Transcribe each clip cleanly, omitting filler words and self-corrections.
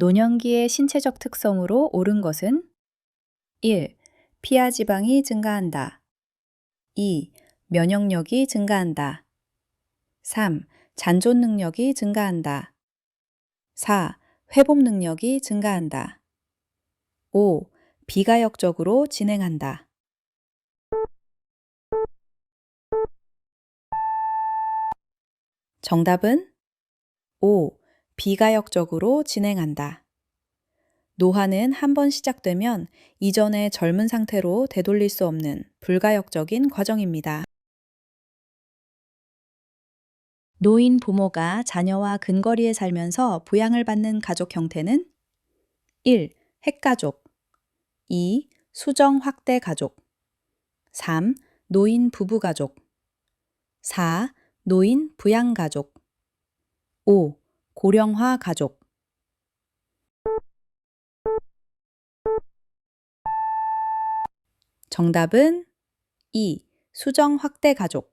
노년기의 신체적 특성으로 옳은 것은 1. 피하 지방이 증가한다. 2. 면역력이 증가한다. 3. 잔존 능력이 증가한다. 4. 회복 능력이 증가한다. 5. 비가역적으로 진행한다. 정답은 5. 비가역적으로 진행한다. 노화는 한번 시작되면 이전의 젊은 상태로 되돌릴 수 없는 불가역적인 과정입니다. 노인 부모가 자녀와 근거리에 살면서 부양을 받는 가족 형태는 1. 핵가족 2. 수정 확대 가족 3. 노인 부부 가족 4. 노인 부양 가족 5. 고령화 가족 정답은 2. 수정 확대 가족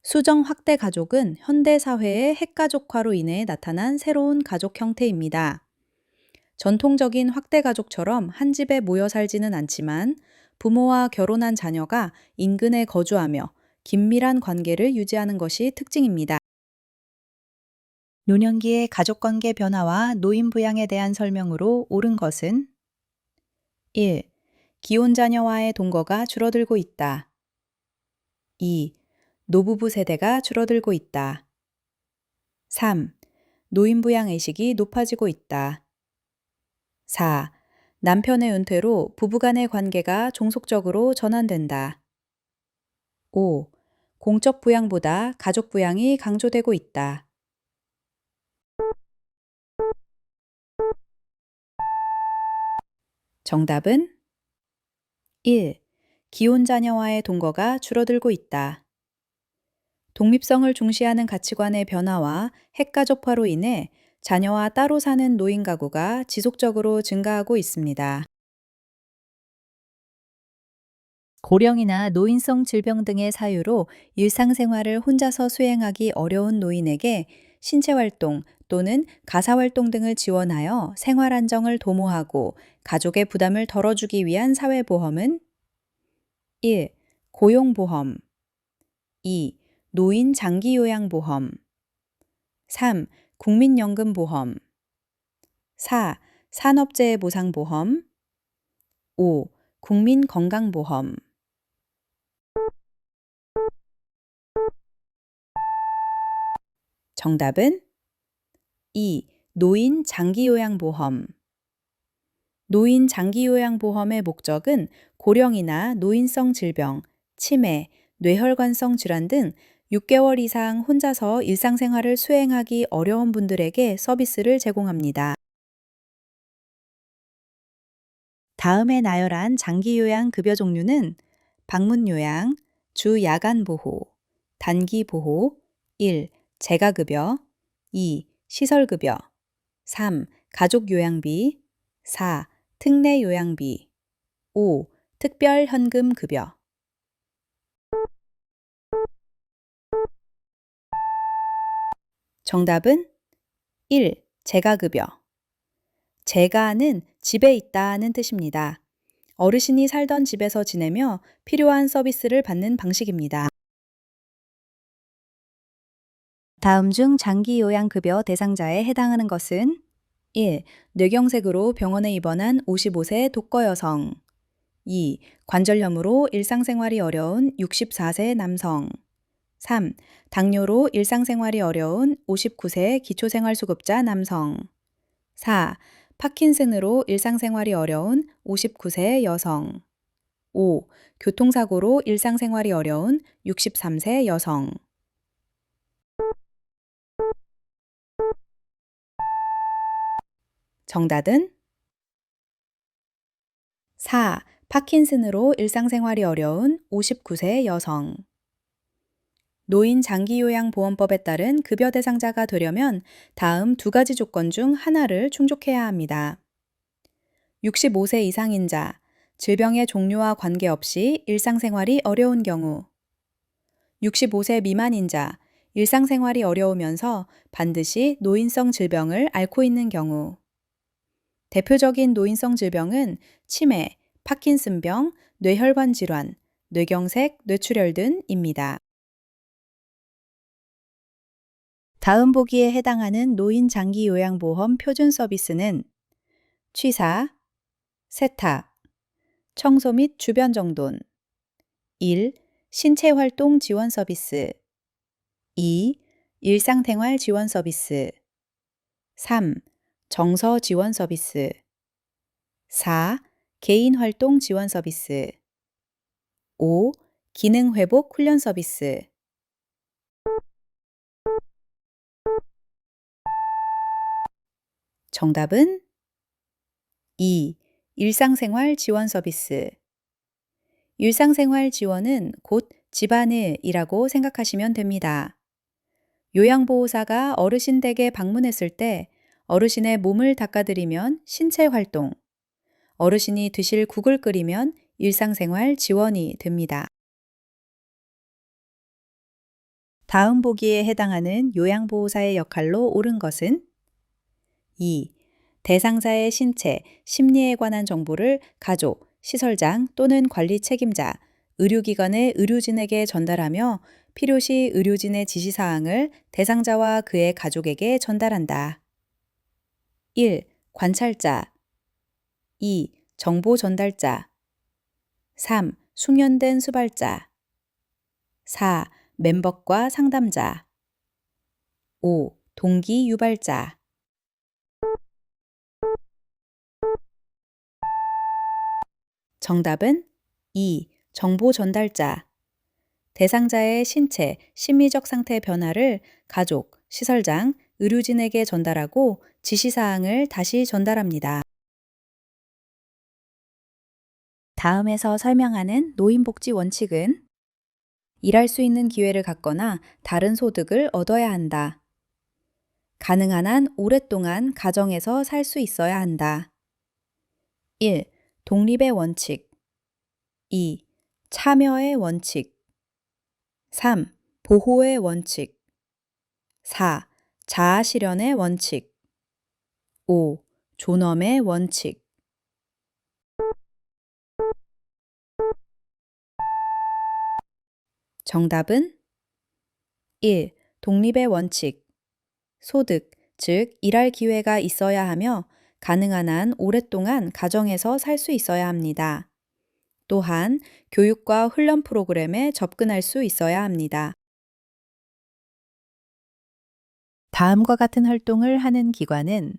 수정 확대 가족은 현대 사회의 핵가족화로 인해 나타난 새로운 가족 형태입니다. 전통적인 확대 가족처럼 한 집에 모여 살지는 않지만 부모와 결혼한 자녀가 인근에 거주하며 긴밀한 관계를 유지하는 것이 특징입니다. 노년기의 가족관계 변화와 노인 부양에 대한 설명으로 옳은 것은 1. 기혼 자녀와의 동거가 줄어들고 있다. 2. 노부부 세대가 줄어들고 있다. 3. 노인 부양 의식이 높아지고 있다. 4. 남편의 은퇴로 부부간의 관계가 종속적으로 전환된다. 5. 공적 부양보다 가족 부양이 강조되고 있다. 정답은 1. 기혼 자녀와의 동거가 줄어들고 있다. 독립성을 중시하는 가치관의 변화와 핵가족화로 인해 자녀와 따로 사는 노인 가구가 지속적으로 증가하고 있습니다. 고령이나 노인성 질병 등의 사유로 일상생활을 혼자서 수행하기 어려운 노인에게 신체활동 또는 가사활동 등을 지원하여 생활 안정을 도모하고 가족의 부담을 덜어주기 위한 사회보험은 1. 고용보험 2. 노인 장기요양보험 3. 국민연금보험 4. 산업재해보상보험 5. 국민건강보험 정답은 2. 노인 장기요양보험 노인 장기요양보험의 목적은 고령이나 노인성 질병, 치매, 뇌혈관성 질환 등 6개월 이상 혼자서 일상생활을 수행하기 어려운 분들에게 서비스를 제공합니다. 다음에 나열한 장기요양 급여 종류는 방문요양, 주야간보호, 단기보호, 1. 재가급여, 2. 시설급여, 3. 가족요양비, 4. 특례요양비, 5. 특별현금급여 정답은 1. 재가급여 재가는 집에 있다는 뜻입니다. 어르신이 살던 집에서 지내며 필요한 서비스를 받는 방식입니다. 다음 중 장기요양급여 대상자에 해당하는 것은 1. 뇌경색으로 병원에 입원한 55세 독거 여성 2. 관절염으로 일상생활이 어려운 64세 남성 3. 당뇨로 일상생활이 어려운 59세 기초생활수급자 남성 4. 파킨슨으로 일상생활이 어려운 59세 여성 5. 교통사고로 일상생활이 어려운 63세 여성 정답은 4. 파킨슨으로 일상생활이 어려운 59세 여성 노인 장기요양보험법에 따른 급여 대상자가 되려면 다음 두 가지 조건 중 하나를 충족해야 합니다. 65세 이상인 자, 질병의 종류와 관계없이 일상생활이 어려운 경우 65세 미만인 자, 일상생활이 어려우면서 반드시 노인성 질병을 앓고 있는 경우. 대표적인 노인성 질병은 치매, 파킨슨병, 뇌혈관 질환, 뇌경색, 뇌출혈 등입니다. 다음 보기에 해당하는 노인 장기 요양보험 표준 서비스는 취사, 세탁, 청소 및 주변 정돈. 1. 신체 활동 지원 서비스. 2. 일상생활 지원 서비스. 3. 정서 지원 서비스. 4. 개인 활동 지원 서비스. 5. 기능 회복 훈련 서비스. 정답은 2. 일상생활 지원 서비스. 일상생활 지원은 곧 집안일이라고 생각하시면 됩니다. 요양보호사가 어르신 댁에 방문했을 때 어르신의 몸을 닦아드리면 신체 활동, 어르신이 드실 국을 끓이면 일상생활 지원이 됩니다. 다음 보기에 해당하는 요양보호사의 역할로 옳은 것은 2. 대상자의 신체, 심리에 관한 정보를 가족, 시설장 또는 관리 책임자, 의료기관의 의료진에게 전달하며 필요시 의료진의 지시사항을 대상자와 그의 가족에게 전달한다. 1. 관찰자. 2. 정보 전달자. 3. 숙련된 수발자. 4. 멤버과 상담자. 5. 동기 유발자. 정답은 2. 정보 전달자. 대상자의 신체, 심리적 상태 변화를 가족, 시설장, 의료진에게 전달하고 지시사항을 다시 전달합니다. 다음에서 설명하는 노인복지 원칙은 일할 수 있는 기회를 갖거나 다른 소득을 얻어야 한다. 가능한 한 오랫동안 가정에서 살 수 있어야 한다. 1. 독립의 원칙. 2. 참여의 원칙. 3. 보호의 원칙. 4. 자아실현의 원칙. 5. 존엄의 원칙. 정답은 1. 독립의 원칙. 소득, 즉 일할 기회가 있어야 하며 가능한 한 오랫동안 가정에서 살 수 있어야 합니다. 또한 교육과 훈련 프로그램에 접근할 수 있어야 합니다. 다음과 같은 활동을 하는 기관은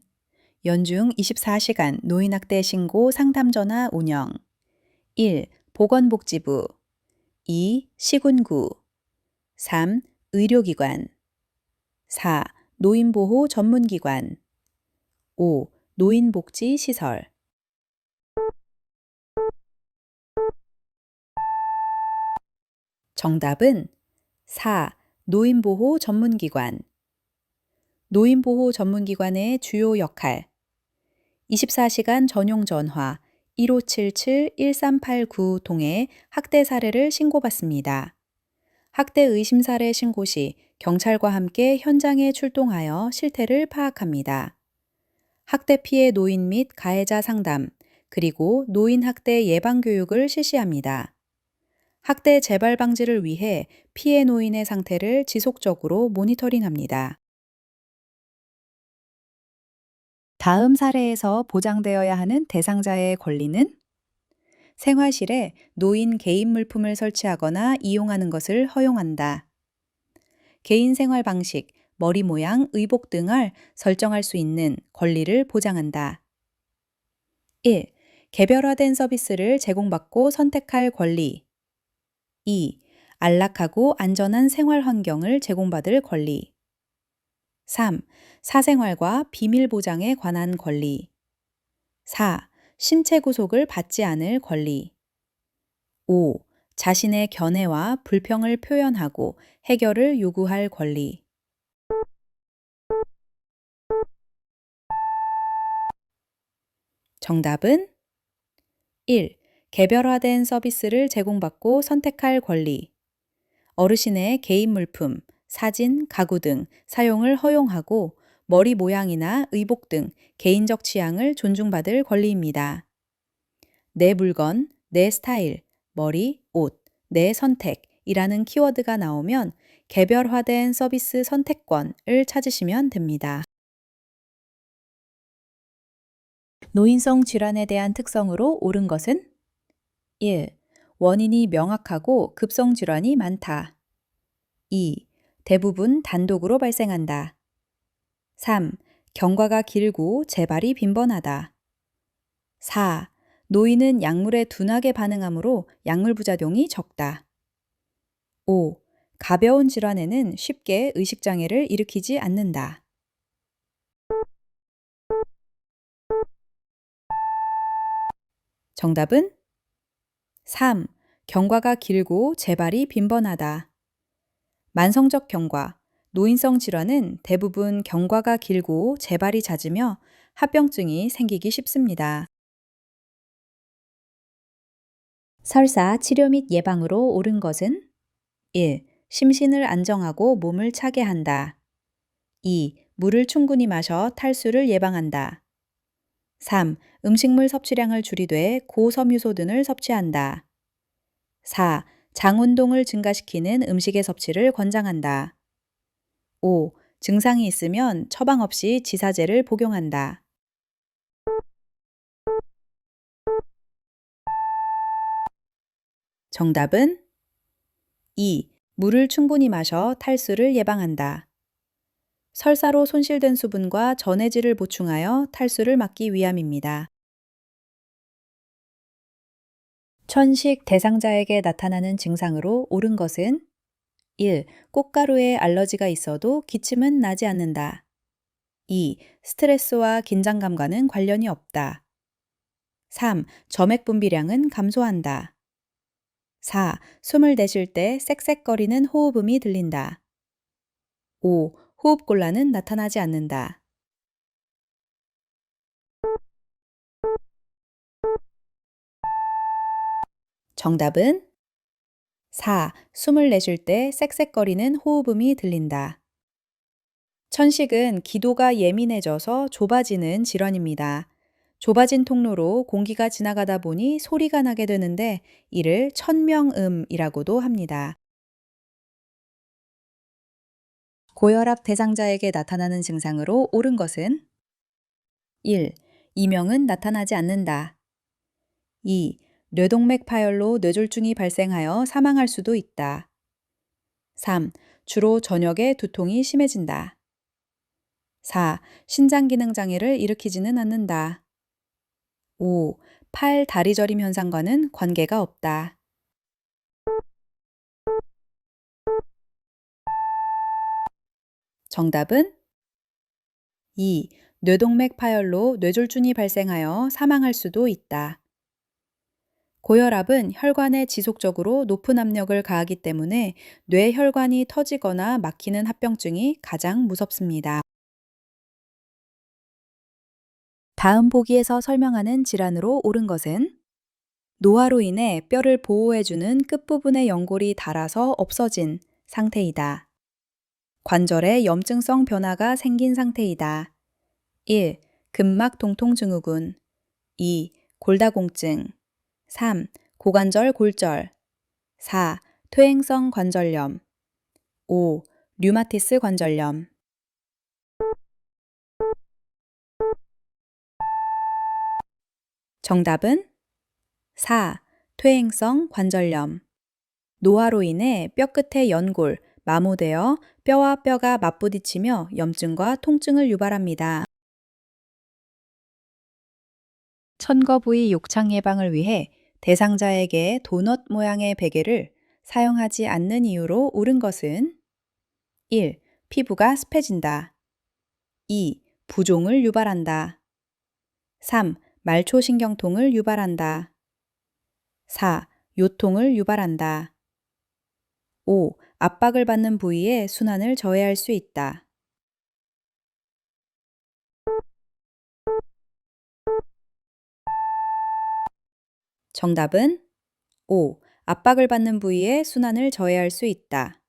연중 24시간 노인학대 신고 상담 전화 운영. 1. 보건복지부. 2. 시군구. 3. 의료기관. 4. 노인보호 전문기관. 5. 노인복지시설. 정답은 4. 노인보호 전문기관. 노인보호 전문기관의 주요 역할. 24시간 전용 전화 1577-1389 통해 학대 사례를 신고받습니다. 학대 의심 사례 신고 시 경찰과 함께 현장에 출동하여 실태를 파악합니다. 학대 피해 노인 및 가해자 상담, 그리고 노인 학대 예방 교육을 실시합니다. 학대 재발 방지를 위해 피해 노인의 상태를 지속적으로 모니터링합니다. 다음 사례에서 보장되어야 하는 대상자의 권리는 생활실에 노인 개인 물품을 설치하거나 이용하는 것을 허용한다. 개인 생활 방식, 머리 모양, 의복 등을 설정할 수 있는 권리를 보장한다. 1. 개별화된 서비스를 제공받고 선택할 권리. 2. 안락하고 안전한 생활 환경을 제공받을 권리. 3. 사생활과 비밀 보장에 관한 권리. 4. 신체 구속을 받지 않을 권리. 5. 자신의 견해와 불평을 표현하고 해결을 요구할 권리. 정답은 1. 개별화된 서비스를 제공받고 선택할 권리. 어르신의 개인 물품, 사진, 가구 등 사용을 허용하고 머리 모양이나 의복 등 개인적 취향을 존중받을 권리입니다. 내 물건, 내 스타일, 머리, 옷, 내 선택이라는 키워드가 나오면 개별화된 서비스 선택권을 찾으시면 됩니다. 노인성 질환에 대한 특성으로 옳은 것은 1. 원인이 명확하고 급성 질환이 많다. 2. 대부분 단독으로 발생한다. 3. 경과가 길고 재발이 빈번하다. 4. 노인은 약물에 둔하게 반응하므로 약물 부작용이 적다. 5. 가벼운 질환에는 쉽게 의식장애를 일으키지 않는다. 정답은 3. 경과가 길고 재발이 빈번하다. 만성적 경과, 노인성 질환은 대부분 경과가 길고 재발이 잦으며 합병증이 생기기 쉽습니다. 설사 치료 및 예방으로 옳은 것은 1. 심신을 안정하고 몸을 차게 한다. 2. 물을 충분히 마셔 탈수를 예방한다. 3. 음식물 섭취량을 줄이되 고섬유소 등을 섭취한다. 4. 장 운동을 증가시키는 음식의 섭취를 권장한다. 5. 증상이 있으면 처방 없이 지사제를 복용한다. 정답은 2. 물을 충분히 마셔 탈수를 예방한다. 설사로 손실된 수분과 전해질을 보충하여 탈수를 막기 위함입니다. 천식 대상자에게 나타나는 증상으로 옳은 것은 1. 꽃가루에 알러지가 있어도 기침은 나지 않는다. 2. 스트레스와 긴장감과는 관련이 없다. 3. 점액 분비량은 감소한다. 4. 숨을 내쉴 때 쌕쌕거리는 호흡음이 들린다. 5. 호흡곤란은 나타나지 않는다. 정답은 4. 숨을 내쉴 때 쌕쌕거리는 호흡음이 들린다. 천식은 기도가 예민해져서 좁아지는 질환입니다. 좁아진 통로로 공기가 지나가다 보니 소리가 나게 되는데 이를 천명음이라고도 합니다. 고혈압 대상자에게 나타나는 증상으로 옳은 것은 1. 이명은 나타나지 않는다. 2. 뇌동맥 파열로 뇌졸중이 발생하여 사망할 수도 있다. 3. 주로 저녁에 두통이 심해진다. 4. 신장 기능 장애를 일으키지는 않는다. 5. 팔, 다리 저림 현상과는 관계가 없다. 정답은 2. 뇌동맥 파열로 뇌졸중이 발생하여 사망할 수도 있다. 고혈압은 혈관에 지속적으로 높은 압력을 가하기 때문에 뇌혈관이 터지거나 막히는 합병증이 가장 무섭습니다. 다음 보기에서 설명하는 질환으로 옳은 것은 노화로 인해 뼈를 보호해주는 끝부분의 연골이 닳아서 없어진 상태이다. 관절에 염증성 변화가 생긴 상태이다. 1. 근막 동통 증후군 2. 골다공증 3. 고관절 골절 4. 퇴행성 관절염 5. 류마티스 관절염 정답은 4. 퇴행성 관절염 노화로 인해 뼈끝의 연골, 마모되어 뼈와 뼈가 맞부딪히며 염증과 통증을 유발합니다. 천거 부위 욕창 예방을 위해 대상자에게 도넛 모양의 베개를 사용하지 않는 이유로 옳은 것은 1. 피부가 습해진다. 2. 부종을 유발한다. 3. 말초신경통을 유발한다. 4. 요통을 유발한다. 5. 압박을 받는 부위에 순환을 저해할 수 있다. 정답은 5. 압박을 받는 부위에 순환을 저해할 수 있다.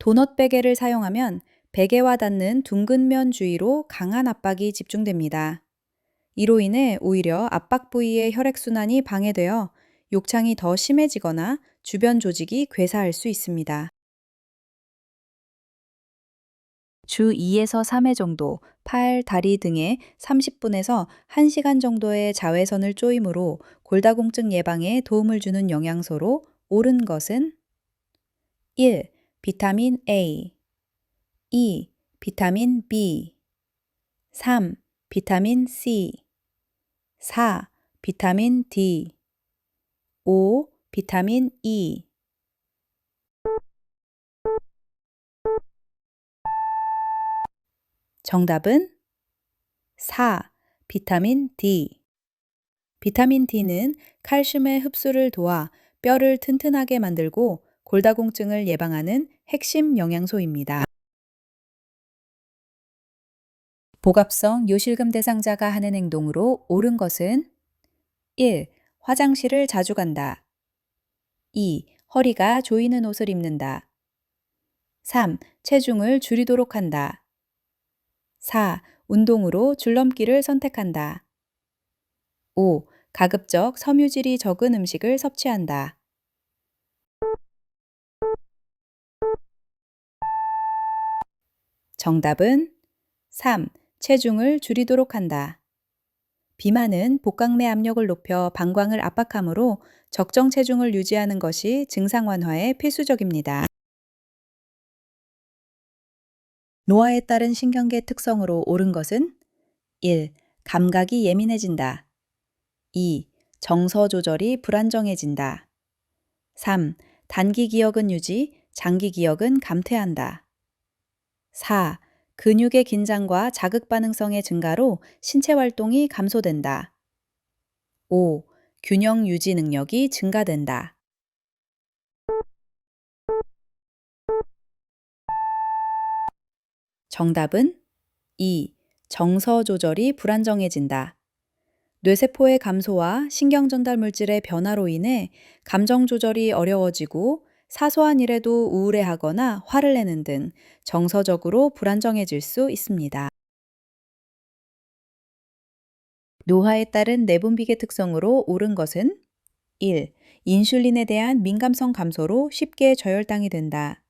도넛 베개를 사용하면 베개와 닿는 둥근 면 주위로 강한 압박이 집중됩니다. 이로 인해 오히려 압박 부위의 혈액순환이 방해되어 욕창이 더 심해지거나 주변 조직이 괴사할 수 있습니다. 주 2에서 3회 정도 팔, 다리 등에 30분에서 1시간 정도의 자외선을 쪼이므로 골다공증 예방에 도움을 주는 영양소로 옳은 것은 1. 비타민 A 2. 비타민 B 3. 비타민 C 4. 비타민 D 5. 비타민 E 정답은 4. 비타민 D. 비타민 D는 칼슘의 흡수를 도와 뼈를 튼튼하게 만들고 골다공증을 예방하는 핵심 영양소입니다. 복합성 요실금 대상자가 하는 행동으로 옳은 것은 1. 화장실을 자주 간다. 2. 허리가 조이는 옷을 입는다. 3. 체중을 줄이도록 한다. 4. 운동으로 줄넘기를 선택한다. 5. 가급적 섬유질이 적은 음식을 섭취한다. 정답은 3. 체중을 줄이도록 한다. 비만은 복강내 압력을 높여 방광을 압박하므로 적정 체중을 유지하는 것이 증상 완화에 필수적입니다. 노화에 따른 신경계 특성으로 옳은 것은 1. 감각이 예민해진다. 2. 정서 조절이 불안정해진다. 3. 단기 기억은 유지, 장기 기억은 감퇴한다. 4. 근육의 긴장과 자극 반응성의 증가로 신체 활동이 감소된다. 5. 균형 유지 능력이 증가된다. 정답은 2. 정서 조절이 불안정해진다. 뇌세포의 감소와 신경전달 물질의 변화로 인해 감정 조절이 어려워지고 사소한 일에도 우울해하거나 화를 내는 등 정서적으로 불안정해질 수 있습니다. 노화에 따른 내분비계 특성으로 옳은 것은 1. 인슐린에 대한 민감성 감소로 쉽게 저혈당이 된다.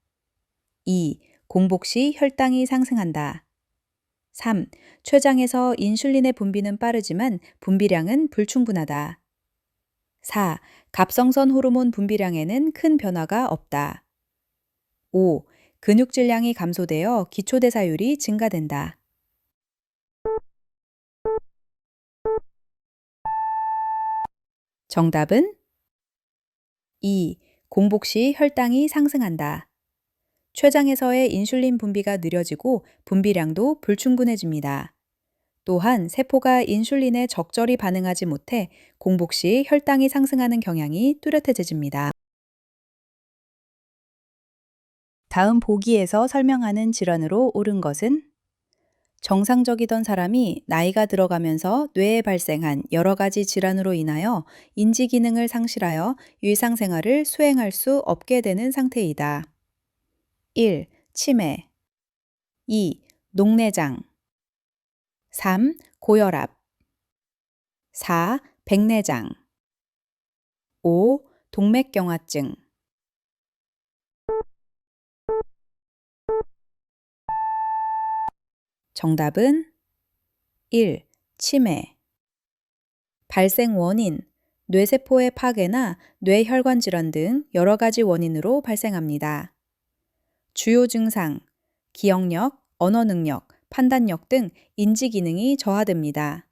2. 공복 시 혈당이 상승한다. 3. 췌장에서 인슐린의 분비는 빠르지만 분비량은 불충분하다. 4. 갑성선 호르몬 분비량에는 큰 변화가 없다. 5. 근육 질량이 감소되어 기초대사율이 증가된다. 정답은 2. 공복 시 혈당이 상승한다. 췌장에서의 인슐린 분비가 느려지고 분비량도 불충분해집니다. 또한 세포가 인슐린에 적절히 반응하지 못해 공복 시 혈당이 상승하는 경향이 뚜렷해집니다. 다음 보기에서 설명하는 질환으로 옳은 것은 정상적이던 사람이 나이가 들어가면서 뇌에 발생한 여러 가지 질환으로 인하여 인지 기능을 상실하여 일상생활을 수행할 수 없게 되는 상태이다. 1. 치매 2. 녹내장 3. 고혈압 4. 백내장 5. 동맥경화증 정답은 1. 치매 발생 원인 뇌세포의 파괴나 뇌혈관 질환 등 여러 가지 원인으로 발생합니다. 주요 증상 기억력, 언어 능력, 판단력 등 인지 기능이 저하됩니다.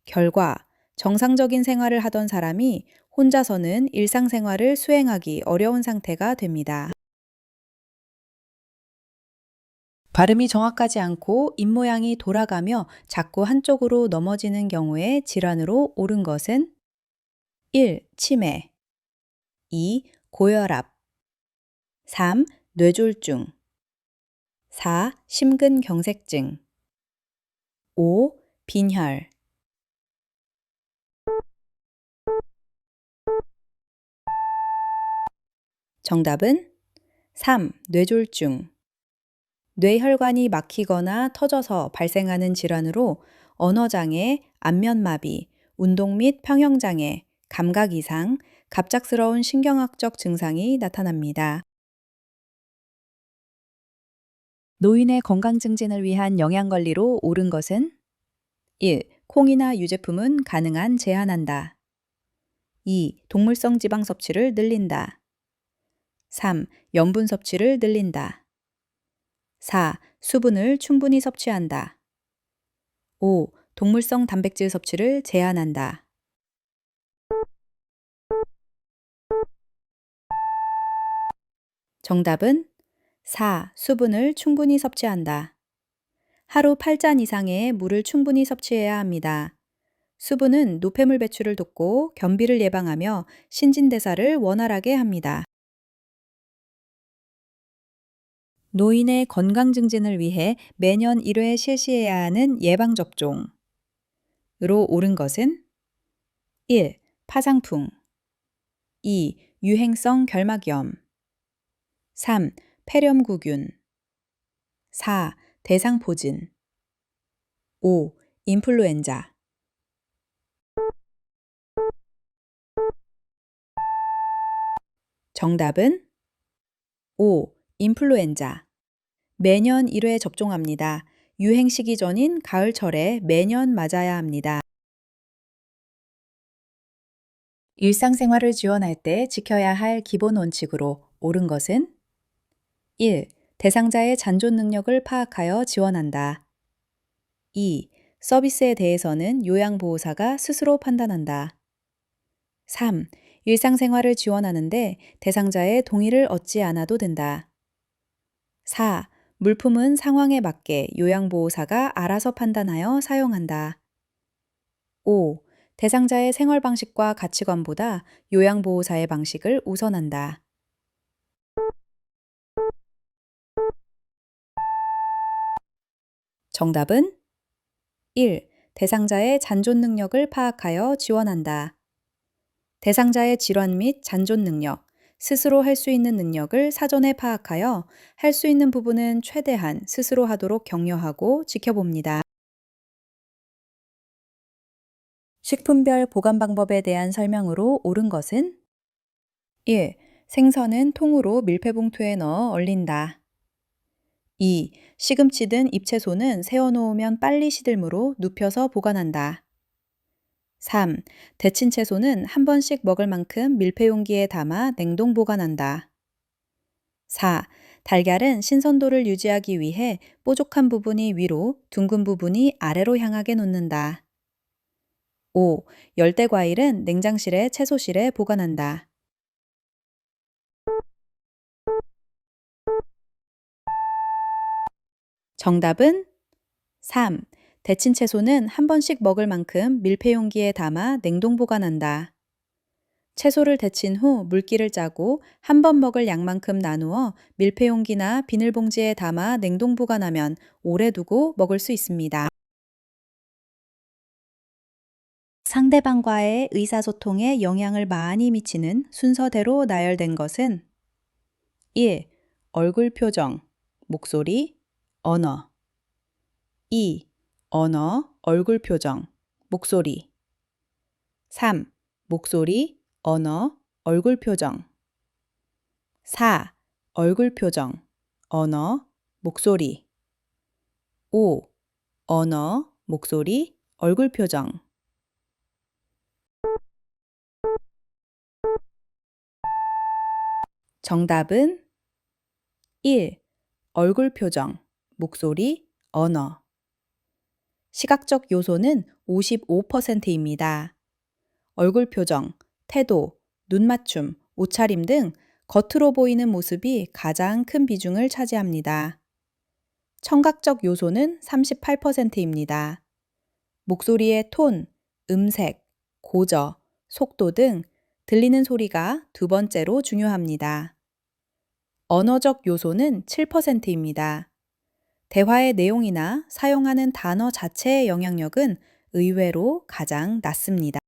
결과 정상적인 생활을 하던 사람이 혼자서는 일상생활을 수행하기 어려운 상태가 됩니다. 발음이 정확하지 않고 입모양이 돌아가며 자꾸 한쪽으로 넘어지는 경우에 질환으로 옳은 것은 1. 치매 2. 고혈압 3. 뇌졸중 4. 심근경색증 5. 빈혈 정답은 3. 뇌졸중. 뇌혈관이 막히거나 터져서 발생하는 질환으로 언어장애, 안면마비, 운동 및 평형장애, 감각 이상, 갑작스러운 신경학적 증상이 나타납니다. 노인의 건강 증진을 위한 영양관리로 옳은 것은 1. 콩이나 유제품은 가능한 제한한다. 2. 동물성 지방 섭취를 늘린다. 3. 염분 섭취를 늘린다. 4. 수분을 충분히 섭취한다. 5. 동물성 단백질 섭취를 제한한다. 정답은 4. 수분을 충분히 섭취한다. 하루 8잔 이상의 물을 충분히 섭취해야 합니다. 수분은 노폐물 배출을 돕고 변비를 예방하며 신진대사를 원활하게 합니다. 노인의 건강 증진을 위해 매년 1회 실시해야 하는 예방접종으로 옳은 것은 1. 파상풍 2. 유행성 결막염 3. 폐렴구균 4. 대상포진 5. 인플루엔자 정답은 5. 인플루엔자 매년 1회 접종합니다. 유행 시기 전인 가을철에 매년 맞아야 합니다. 일상생활을 지원할 때 지켜야 할 기본 원칙으로 옳은 것은 1. 대상자의 잔존 능력을 파악하여 지원한다. 2. 서비스에 대해서는 요양보호사가 스스로 판단한다. 3. 일상생활을 지원하는데 대상자의 동의를 얻지 않아도 된다. 4. 물품은 상황에 맞게 요양보호사가 알아서 판단하여 사용한다. 5. 대상자의 생활 방식과 가치관보다 요양보호사의 방식을 우선한다. 정답은 1. 대상자의 잔존 능력을 파악하여 지원한다. 대상자의 질환 및 잔존 능력, 스스로 할 수 있는 능력을 사전에 파악하여 할 수 있는 부분은 최대한 스스로 하도록 격려하고 지켜봅니다. 식품별 보관 방법에 대한 설명으로 옳은 것은 1. 생선은 통으로 밀폐봉투에 넣어 얼린다. 2. 시금치 등 잎채소는 세워놓으면 빨리 시들므로 눕혀서 보관한다. 3. 데친 채소는 한 번씩 먹을 만큼 밀폐용기에 담아 냉동 보관한다. 4. 달걀은 신선도를 유지하기 위해 뾰족한 부분이 위로, 둥근 부분이 아래로 향하게 놓는다. 5. 열대과일은 냉장실에 채소실에 보관한다. 정답은 3. 데친 채소는 한 번씩 먹을 만큼 밀폐용기에 담아 냉동 보관한다. 채소를 데친 후 물기를 짜고 한 번 먹을 양만큼 나누어 밀폐용기나 비닐봉지에 담아 냉동 보관하면 오래 두고 먹을 수 있습니다. 상대방과의 의사소통에 영향을 많이 미치는 순서대로 나열된 것은 1. 얼굴 표정, 목소리, 언어 2. 언어, 얼굴 표정, 목소리 3. 목소리, 언어, 얼굴 표정 4. 얼굴 표정, 언어, 목소리 5. 언어, 목소리, 얼굴 표정 정답은 1. 얼굴 표정, 목소리, 언어 시각적 요소는 55%입니다. 얼굴 표정, 태도, 눈 맞춤, 옷차림 등 겉으로 보이는 모습이 가장 큰 비중을 차지합니다. 청각적 요소는 38%입니다. 목소리의 톤, 음색, 고저, 속도 등 들리는 소리가 두 번째로 중요합니다. 언어적 요소는 7%입니다. 대화의 내용이나 사용하는 단어 자체의 영향력은 의외로 가장 낮습니다.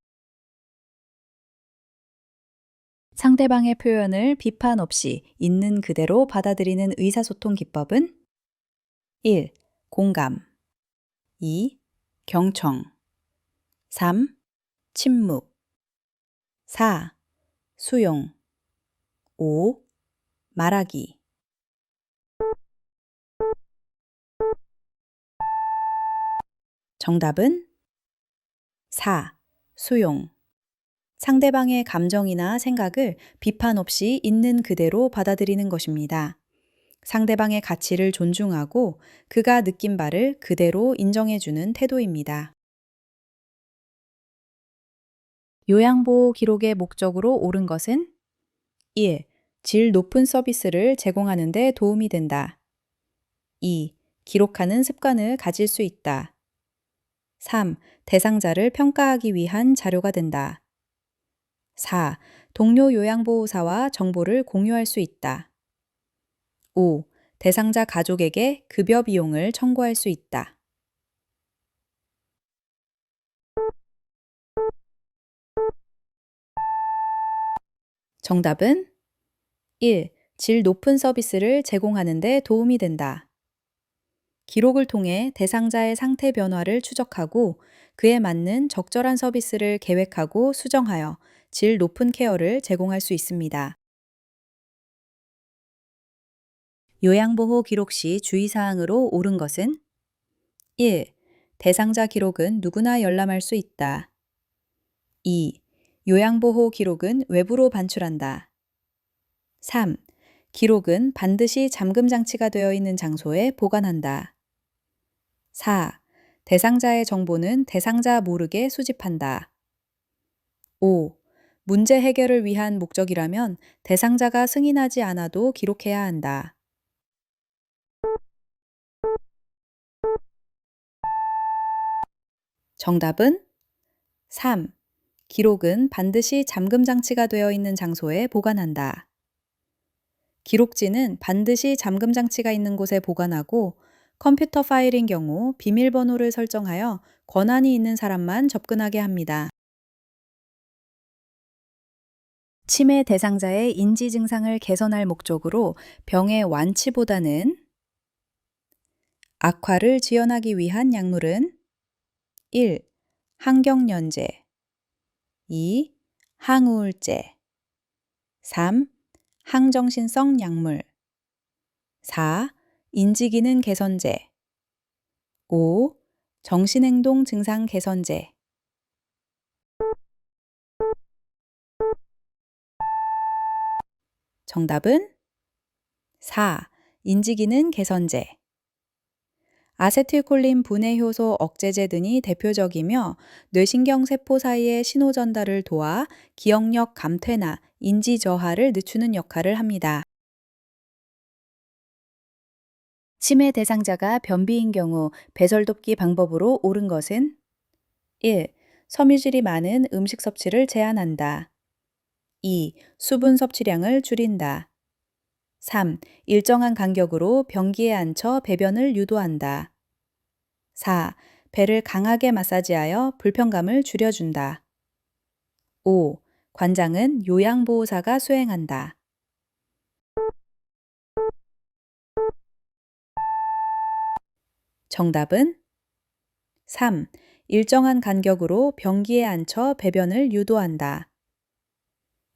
상대방의 표현을 비판 없이 있는 그대로 받아들이는 의사소통 기법은 1. 공감 2. 경청 3. 침묵 4. 수용 5. 말하기 정답은 4. 수용 상대방의 감정이나 생각을 비판 없이 있는 그대로 받아들이는 것입니다. 상대방의 가치를 존중하고 그가 느낀 바를 그대로 인정해주는 태도입니다. 요양보호 기록의 목적으로 옳은 것은 1. 질 높은 서비스를 제공하는 데 도움이 된다. 2. 기록하는 습관을 가질 수 있다. 3. 대상자를 평가하기 위한 자료가 된다. 4. 동료 요양보호사와 정보를 공유할 수 있다. 5. 대상자 가족에게 급여 비용을 청구할 수 있다. 정답은 1. 질 높은 서비스를 제공하는 데 도움이 된다. 기록을 통해 대상자의 상태 변화를 추적하고 그에 맞는 적절한 서비스를 계획하고 수정하여 질 높은 케어를 제공할 수 있습니다. 요양보호 기록 시 주의사항으로 옳은 것은 1. 대상자 기록은 누구나 열람할 수 있다. 2. 요양보호 기록은 외부로 반출한다. 3. 기록은 반드시 잠금 장치가 되어 있는 장소에 보관한다. 4. 대상자의 정보는 대상자 모르게 수집한다. 5. 문제 해결을 위한 목적이라면 대상자가 승인하지 않아도 기록해야 한다. 정답은 3. 기록은 반드시 잠금 장치가 되어 있는 장소에 보관한다. 기록지는 반드시 잠금 장치가 있는 곳에 보관하고 컴퓨터 파일인 경우 비밀번호를 설정하여 권한이 있는 사람만 접근하게 합니다. 치매 대상자의 인지 증상을 개선할 목적으로 병의 완치보다는 악화를 지연하기 위한 약물은 1. 항경련제 2. 항우울제 3. 항정신성 약물 4. 인지기능 개선제 5. 정신행동 증상 개선제 정답은 4. 인지기능 개선제 아세틸콜린 분해 효소 억제제 등이 대표적이며 뇌신경 세포 사이의 신호 전달을 도와 기억력 감퇴나 인지 저하를 늦추는 역할을 합니다. 치매 대상자가 변비인 경우 배설돕기 방법으로 옳은 것은 1. 섬유질이 많은 음식 섭취를 제한한다. 2. 수분 섭취량을 줄인다. 3. 일정한 간격으로 변기에 앉혀 배변을 유도한다. 4. 배를 강하게 마사지하여 불편감을 줄여준다. 5. 관장은 요양보호사가 수행한다. 정답은 3. 일정한 간격으로 변기에 앉혀 배변을 유도한다.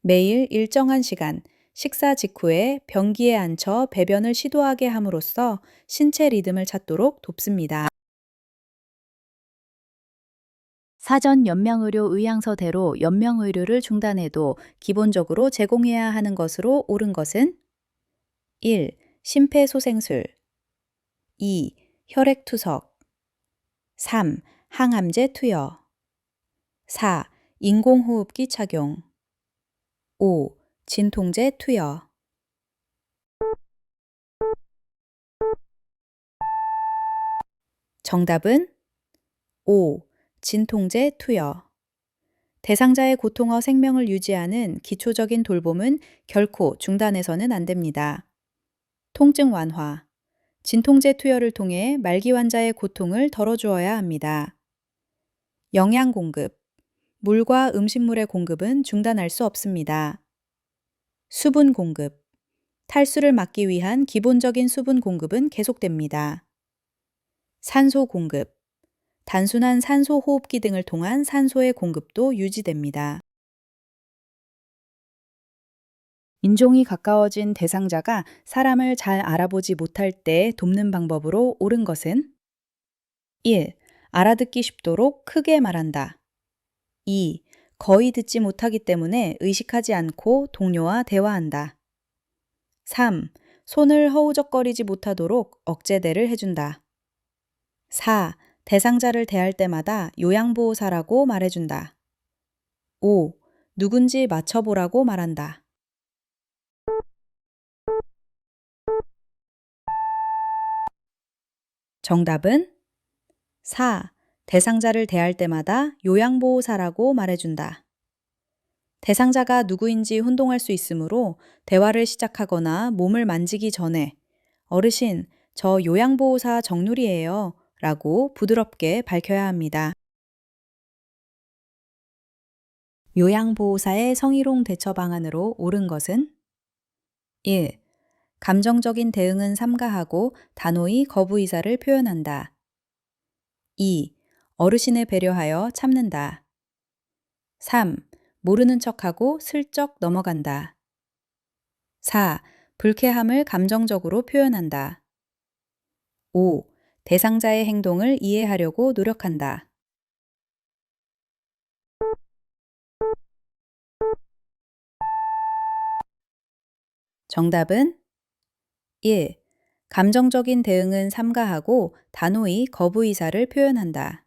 매일 일정한 시간, 식사 직후에 변기에 앉혀 배변을 시도하게 함으로써 신체 리듬을 찾도록 돕습니다. 사전 연명의료 의향서대로 연명의료를 중단해도 기본적으로 제공해야 하는 것으로 옳은 것은 1. 심폐소생술 2. 혈액투석 3. 항암제 투여 4. 인공호흡기 착용 5. 진통제 투여 정답은 5. 진통제 투여 대상자의 고통어 생명을 유지하는 기초적인 돌봄은 결코 중단해서는 안 됩니다. 통증 완화, 진통제 투여를 통해 말기 환자의 고통을 덜어주어야 합니다. 영양 공급, 물과 음식물의 공급은 중단할 수 없습니다. 수분 공급. 탈수를 막기 위한 기본적인 수분 공급은 계속됩니다. 산소 공급. 단순한 산소 호흡기 등을 통한 산소의 공급도 유지됩니다. 인종이 가까워진 대상자가 사람을 잘 알아보지 못할 때 돕는 방법으로 옳은 것은 1. 알아듣기 쉽도록 크게 말한다. 2. 거의 듣지 못하기 때문에 의식하지 않고 동료와 대화한다. 3. 손을 허우적거리지 못하도록 억제대를 해준다. 4. 대상자를 대할 때마다 요양보호사라고 말해준다. 5. 누군지 맞춰보라고 말한다. 정답은 4. 대상자를 대할 때마다 요양보호사라고 말해준다. 대상자가 누구인지 혼동할 수 있으므로 대화를 시작하거나 몸을 만지기 전에 어르신, 저 요양보호사 정누리예요 라고 부드럽게 밝혀야 합니다. 요양보호사의 성희롱 대처 방안으로 옳은 것은 1. 감정적인 대응은 삼가하고 단호히 거부 의사를 표현한다. 2. 어르신을 배려하여 참는다. 3. 모르는 척하고 슬쩍 넘어간다. 4. 불쾌함을 감정적으로 표현한다. 5. 대상자의 행동을 이해하려고 노력한다. 정답은 1. 감정적인 대응은 삼가하고 단호히 거부 의사를 표현한다.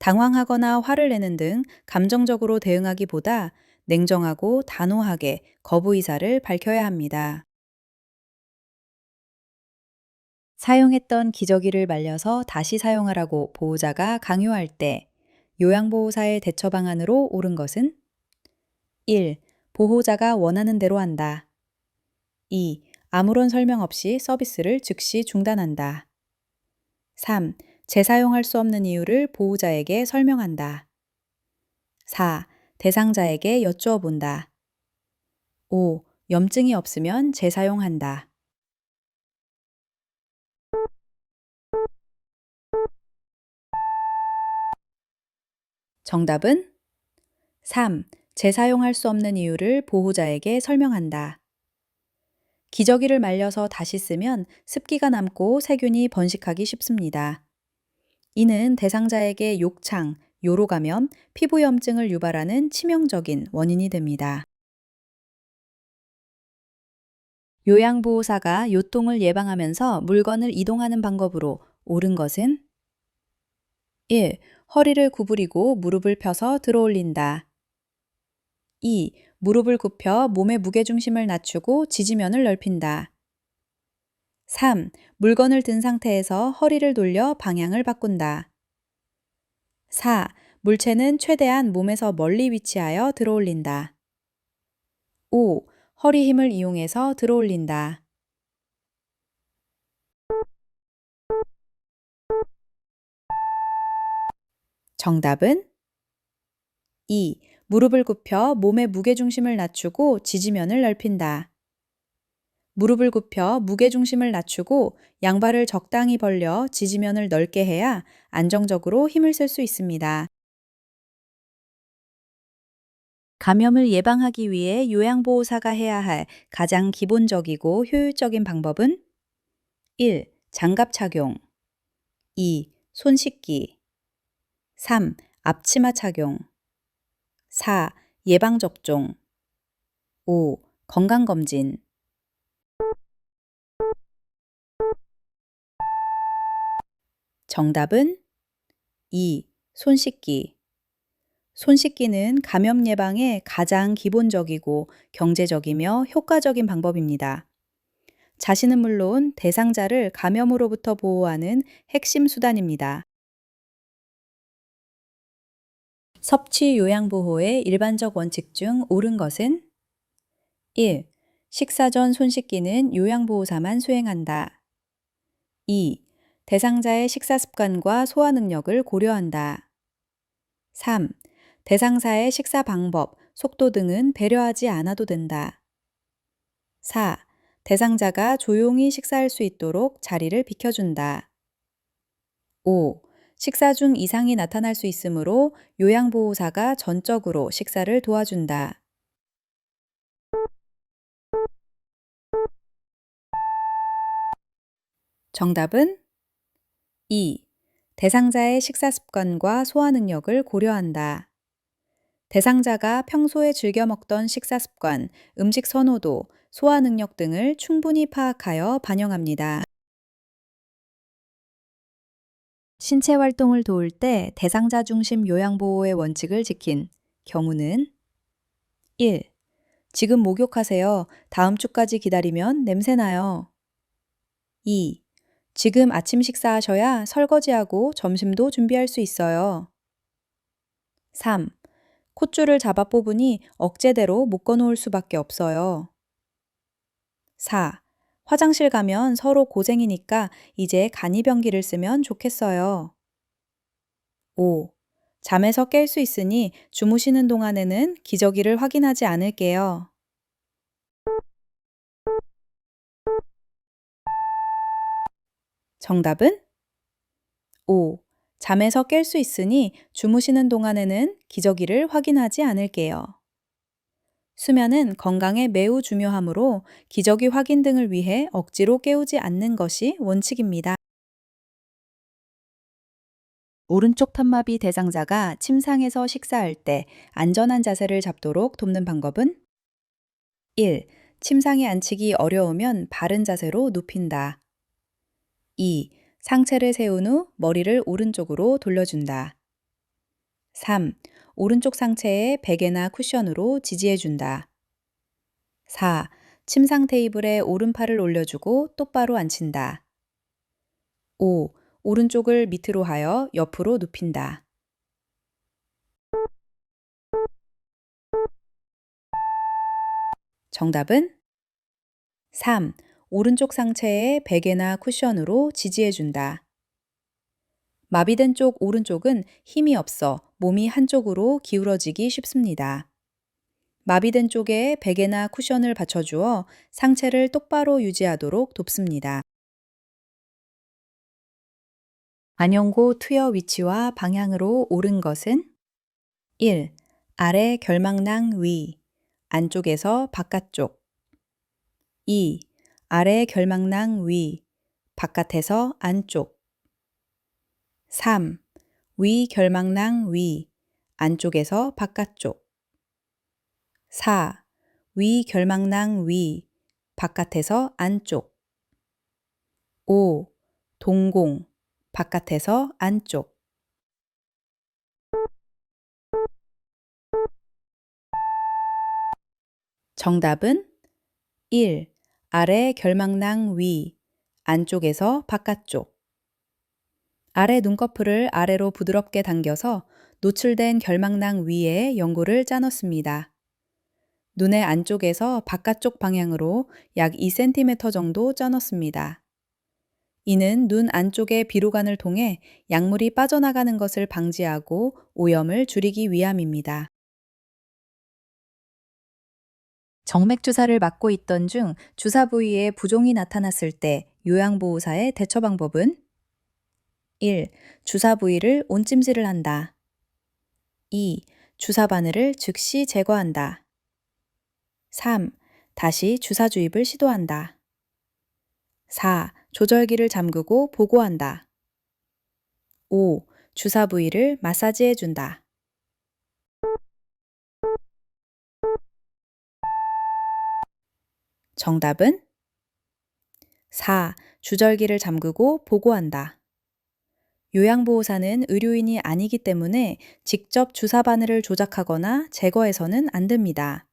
당황하거나 화를 내는 등 감정적으로 대응하기보다 냉정하고 단호하게 거부 의사를 밝혀야 합니다. 사용했던 기저귀를 말려서 다시 사용하라고 보호자가 강요할 때 요양보호사의 대처 방안으로 옳은 것은 1. 보호자가 원하는 대로 한다. 2. 아무런 설명 없이 서비스를 즉시 중단한다. 3. 재사용할 수 없는 이유를 보호자에게 설명한다. 4. 대상자에게 여쭈어 본다. 5. 염증이 없으면 재사용한다. 정답은 3. 재사용할 수 없는 이유를 보호자에게 설명한다. 기저귀를 말려서 다시 쓰면 습기가 남고 세균이 번식하기 쉽습니다. 이는 대상자에게 욕창, 요로감염, 피부염증을 유발하는 치명적인 원인이 됩니다. 요양보호사가 요통을 예방하면서 물건을 이동하는 방법으로 옳은 것은 1. 허리를 구부리고 무릎을 펴서 들어올린다. 2. 무릎을 굽혀 몸의 무게중심을 낮추고 지지면을 넓힌다. 3. 물건을 든 상태에서 허리를 돌려 방향을 바꾼다. 4. 물체는 최대한 몸에서 멀리 위치하여 들어올린다. 5. 허리 힘을 이용해서 들어올린다. 정답은 2. 무릎을 굽혀 몸의 무게중심을 낮추고 지지면을 넓힌다. 무릎을 굽혀 무게중심을 낮추고 양발을 적당히 벌려 지지면을 넓게 해야 안정적으로 힘을 쓸 수 있습니다. 감염을 예방하기 위해 요양보호사가 해야 할 가장 기본적이고 효율적인 방법은 1. 장갑 착용 2. 손 씻기 3. 앞치마 착용 4. 예방접종 5. 건강검진 정답은 2. 손 씻기 손 씻기는 감염 예방에 가장 기본적이고 경제적이며 효과적인 방법입니다. 자신은 물론 대상자를 감염으로부터 보호하는 핵심 수단입니다. 섭취 요양보호의 일반적 원칙 중 옳은 것은 1. 식사 전 손 씻기는 요양보호사만 수행한다. 2. 대상자의 식사 습관과 소화 능력을 고려한다. 3. 대상자의 식사 방법, 속도 등은 배려하지 않아도 된다. 4. 대상자가 조용히 식사할 수 있도록 자리를 비켜준다. 5. 식사 중 이상이 나타날 수 있으므로 요양보호사가 전적으로 식사를 도와준다. 정답은 2. 대상자의 식사 습관과 소화 능력을 고려한다. 대상자가 평소에 즐겨 먹던 식사 습관, 음식 선호도, 소화 능력 등을 충분히 파악하여 반영합니다. 신체 활동을 도울 때 대상자 중심 요양보호의 원칙을 지킨 경우는 1. 지금 목욕하세요. 다음 주까지 기다리면 냄새나요. 2. 지금 아침 식사하셔야 설거지하고 점심도 준비할 수 있어요. 3. 콧줄을 잡아 뽑으니 억제대로 묶어놓을 수밖에 없어요. 4. 화장실 가면 서로 고생이니까 이제 간이변기를 쓰면 좋겠어요. 5. 잠에서 깰 수 있으니 주무시는 동안에는 기저귀를 확인하지 않을게요. 정답은 5. 잠에서 깰 수 있으니 주무시는 동안에는 기저귀를 확인하지 않을게요. 수면은 건강에 매우 중요하므로 기저귀 확인 등을 위해 억지로 깨우지 않는 것이 원칙입니다. 오른쪽 편마비 대상자가 침상에서 식사할 때 안전한 자세를 잡도록 돕는 방법은 1. 침상에 앉히기 어려우면 바른 자세로 눕힌다. 2. 상체를 세운 후 머리를 오른쪽으로 돌려준다. 3. 오른쪽 상체에 베개나 쿠션으로 지지해준다. 4. 침상 테이블에 오른팔을 올려주고 똑바로 앉힌다. 5. 오른쪽을 밑으로 하여 옆으로 눕힌다. 정답은 3. 오른쪽 상체에 베개나 쿠션으로 지지해준다. 마비된 쪽 오른쪽은 힘이 없어 몸이 한쪽으로 기울어지기 쉽습니다. 마비된 쪽에 베개나 쿠션을 받쳐주어 상체를 똑바로 유지하도록 돕습니다. 안연고 투여 위치와 방향으로 옳은 것은 1. 아래 결막낭 위, 안쪽에서 바깥쪽 2. 아래 결막낭 위, 바깥에서 안쪽 3. 위 결막낭 위, 안쪽에서 바깥쪽 4. 위 결막낭 위, 바깥에서 안쪽 5. 동공, 바깥에서 안쪽 정답은 1. 아래 결막낭 위, 안쪽에서 바깥쪽 아래 눈꺼풀을 아래로 부드럽게 당겨서 노출된 결막낭 위에 연고를 짜놓습니다. 눈의 안쪽에서 바깥쪽 방향으로 약 2cm 정도 짜놓습니다. 이는 눈 안쪽의 비로관을 통해 약물이 빠져나가는 것을 방지하고 오염을 줄이기 위함입니다. 정맥 주사를 맞고 있던 중 주사 부위에 부종이 나타났을 때 요양보호사의 대처 방법은 1. 주사 부위를 온찜질을 한다. 2. 주사 바늘을 즉시 제거한다. 3. 다시 주사 주입을 시도한다. 4. 조절기를 잠그고 보고한다. 5. 주사 부위를 마사지해 준다. 정답은 4. 주절기를 잠그고 보고한다. 요양보호사는 의료인이 아니기 때문에 직접 주사 바늘을 조작하거나 제거해서는 안 됩니다.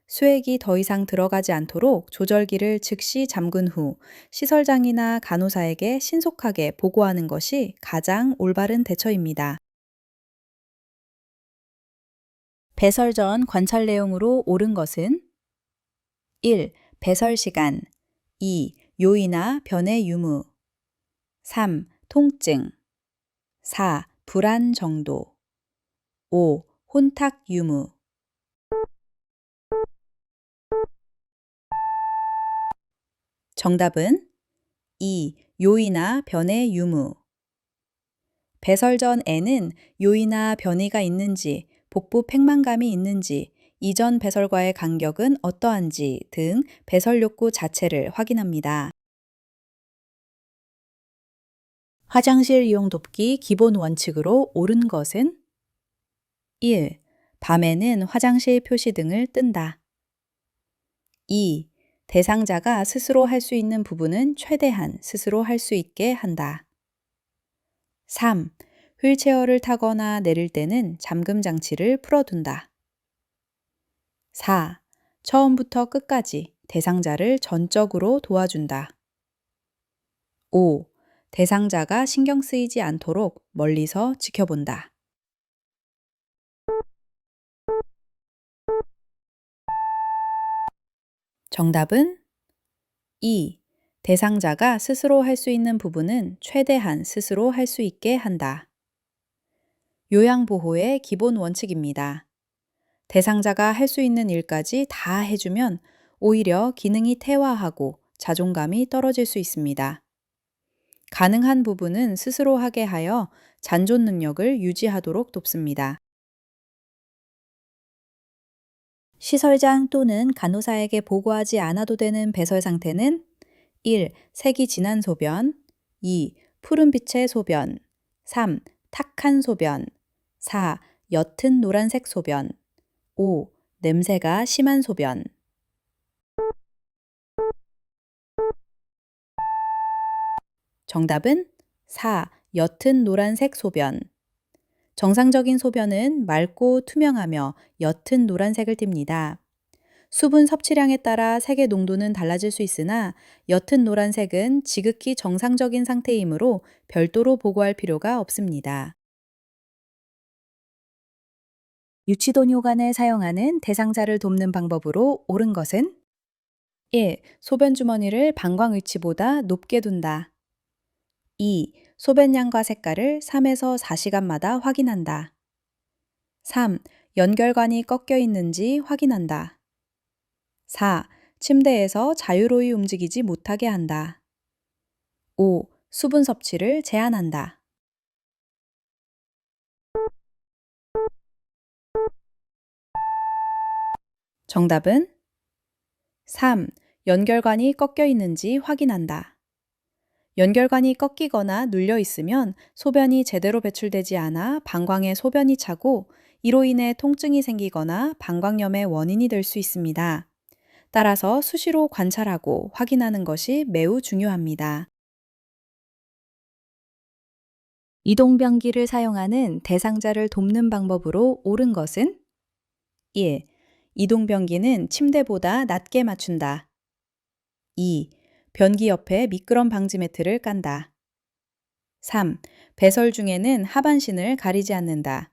수액이 더 이상 들어가지 않도록 조절기를 즉시 잠근 후 시설장이나 간호사에게 신속하게 보고하는 것이 가장 올바른 대처입니다. 배설 전 관찰 내용으로 옳은 것은 1. 배설 시간 2. 요이나 변의 유무 3. 통증 4. 불안 정도 5. 혼탁 유무 정답은 2. 요이나 변의 유무. 배설 전 N은 요이나 변이가 있는지, 복부 팽만감이 있는지, 이전 배설과의 간격은 어떠한지 등 배설 욕구 자체를 확인합니다. 화장실 이용 돕기 기본 원칙으로 옳은 것은 1. 밤에는 화장실 표시등을 뜬다. 2. 대상자가 스스로 할 수 있는 부분은 최대한 스스로 할 수 있게 한다. 3. 휠체어를 타거나 내릴 때는 잠금 장치를 풀어둔다. 4. 처음부터 끝까지 대상자를 전적으로 도와준다. 5. 대상자가 신경 쓰이지 않도록 멀리서 지켜본다. 정답은 2. 대상자가 스스로 할 수 있는 부분은 최대한 스스로 할 수 있게 한다. 요양보호의 기본 원칙입니다. 대상자가 할 수 있는 일까지 다 해주면 오히려 기능이 퇴화하고 자존감이 떨어질 수 있습니다. 가능한 부분은 스스로 하게 하여 잔존 능력을 유지하도록 돕습니다. 시설장 또는 간호사에게 보고하지 않아도 되는 배설 상태는 1. 색이 진한 소변, 2. 푸른빛의 소변, 3. 탁한 소변, 4. 옅은 노란색 소변, 5. 냄새가 심한 소변. 정답은 4. 옅은 노란색 소변. 정상적인 소변은 맑고 투명하며 옅은 노란색을 띱니다. 수분 섭취량에 따라 색의 농도는 달라질 수 있으나 옅은 노란색은 지극히 정상적인 상태이므로 별도로 보고할 필요가 없습니다. 유치도뇨관을 사용하는 대상자를 돕는 방법으로 옳은 것은 1. 소변 주머니를 방광 위치보다 높게 둔다. 2. 소변량과 색깔을 3에서 4시간마다 확인한다. 3. 연결관이 꺾여 있는지 확인한다. 4. 침대에서 자유로이 움직이지 못하게 한다. 5. 수분 섭취를 제한한다. 정답은 3. 연결관이 꺾여 있는지 확인한다. 연결관이 꺾이거나 눌려 있으면 소변이 제대로 배출되지 않아 방광에 소변이 차고 이로 인해 통증이 생기거나 방광염의 원인이 될 수 있습니다. 따라서 수시로 관찰하고 확인하는 것이 매우 중요합니다. 이동변기를 사용하는 대상자를 돕는 방법으로 옳은 것은 1. 이동변기는 침대보다 낮게 맞춘다. 2. 변기 옆에 미끄럼 방지 매트를 깐다. 3. 배설 중에는 하반신을 가리지 않는다.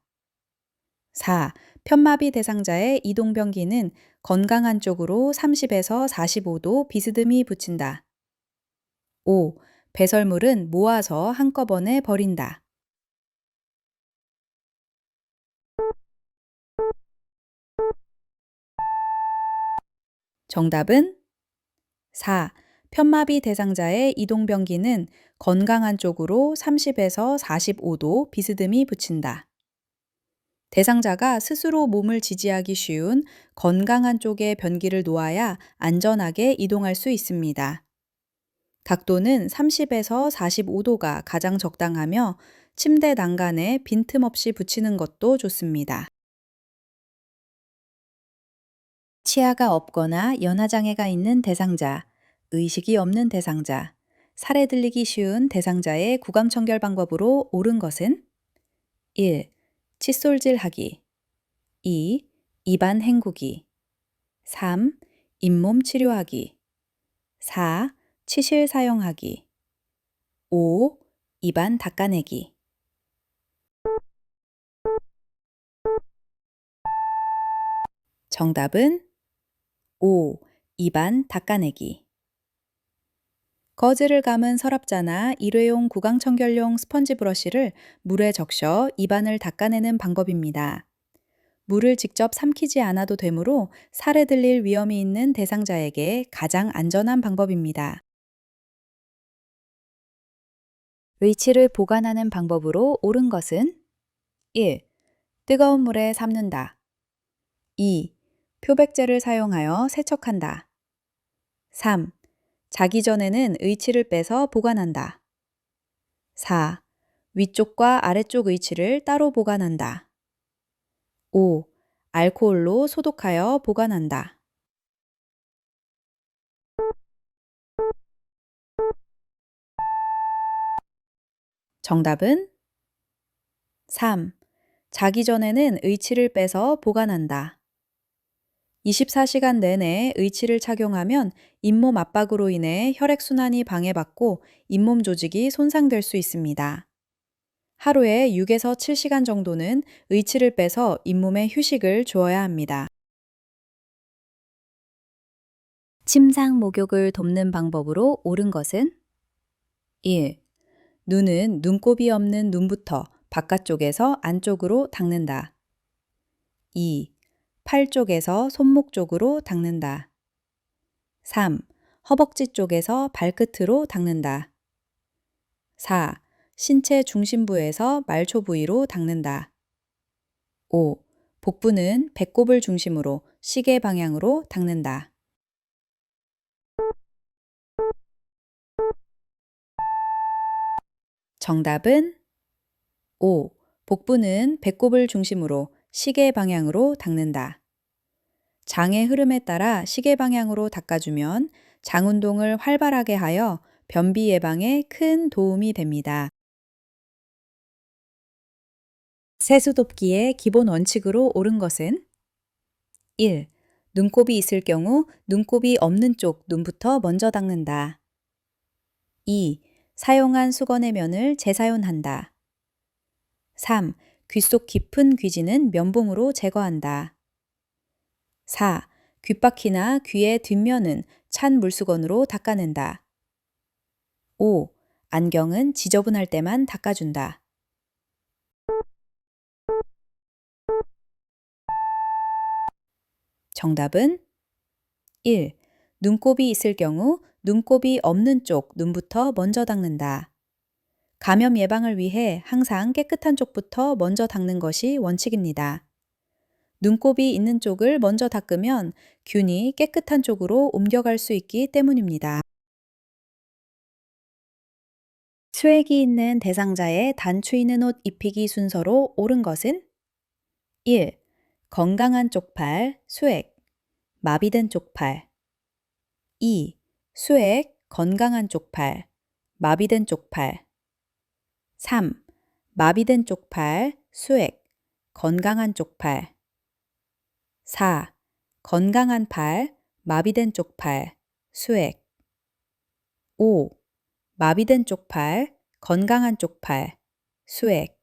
4. 편마비 대상자의 이동변기는 건강한 쪽으로 30에서 45도 비스듬히 붙인다. 5. 배설물은 모아서 한꺼번에 버린다. 정답은 4. 편마비 대상자의 이동변기는 건강한 쪽으로 30에서 45도 비스듬히 붙인다. 대상자가 스스로 몸을 지지하기 쉬운 건강한 쪽에 변기를 놓아야 안전하게 이동할 수 있습니다. 각도는 30에서 45도가 가장 적당하며 침대 난간에 빈틈없이 붙이는 것도 좋습니다. 치아가 없거나 연화장애가 있는 대상자, 의식이 없는 대상자, 살에 들리기 쉬운 대상자의 구강 청결 방법으로 옳은 것은 1. 칫솔질하기 2. 입안 헹구기 3. 잇몸 치료하기 4. 치실 사용하기 5. 입안 닦아내기. 정답은 5. 입안 닦아내기. 거즈를 감은 서랍자나 일회용 구강 청결용 스펀지 브러쉬를 물에 적셔 입안을 닦아내는 방법입니다. 물을 직접 삼키지 않아도 되므로 살에 들릴 위험이 있는 대상자에게 가장 안전한 방법입니다. 의치를 보관하는 방법으로 옳은 것은 1. 뜨거운 물에 삶는다. 2. 표백제를 사용하여 세척한다. 3. 자기 전에는 의치를 빼서 보관한다. 4. 위쪽과 아래쪽 의치를 따로 보관한다. 5. 알코올로 소독하여 보관한다. 정답은 3. 자기 전에는 의치를 빼서 보관한다. 24시간 내내 의치를 착용하면 잇몸 압박으로 인해 혈액순환이 방해받고 잇몸 조직이 손상될 수 있습니다. 하루에 6에서 7시간 정도는 의치를 빼서 잇몸에 휴식을 주어야 합니다. 침상 목욕을 돕는 방법으로 옳은 것은 1. 눈은 눈곱이 없는 눈부터 바깥쪽에서 안쪽으로 닦는다. 2. 팔 쪽에서 손목 쪽으로 닦는다. 3. 허벅지 쪽에서 발끝으로 닦는다. 4. 신체 중심부에서 말초 부위로 닦는다. 5. 복부는 배꼽을 중심으로 시계 방향으로 닦는다. 정답은 5. 복부는 배꼽을 중심으로 시계 방향으로 닦는다. 장의 흐름에 따라 시계 방향으로 닦아주면 장 운동을 활발하게 하여 변비 예방에 큰 도움이 됩니다. 세수돕기의 기본 원칙으로 옳은 것은 1. 눈곱이 있을 경우 눈곱이 없는 쪽 눈부터 먼저 닦는다. 2. 사용한 수건의 면을 재사용한다. 3. 귀 속 깊은 귀지는 면봉으로 제거한다. 4. 귓바퀴나 귀의 뒷면은 찬 물수건으로 닦아낸다. 5. 안경은 지저분할 때만 닦아준다. 정답은 1. 눈곱이 있을 경우 눈곱이 없는 쪽 눈부터 먼저 닦는다. 감염 예방을 위해 항상 깨끗한 쪽부터 먼저 닦는 것이 원칙입니다. 눈곱이 있는 쪽을 먼저 닦으면 균이 깨끗한 쪽으로 옮겨갈 수 있기 때문입니다. 수액이 있는 대상자에 단추 있는 옷 입히기 순서로 옳은 것은 1. 건강한 쪽팔, 수액, 마비된 쪽팔. 2. 수액, 건강한 쪽팔, 마비된 쪽팔. 3. 마비된 쪽팔, 수액, 건강한 쪽팔. 4. 건강한 팔, 마비된 쪽팔, 수액. 5. 마비된 쪽팔, 건강한 쪽팔, 수액.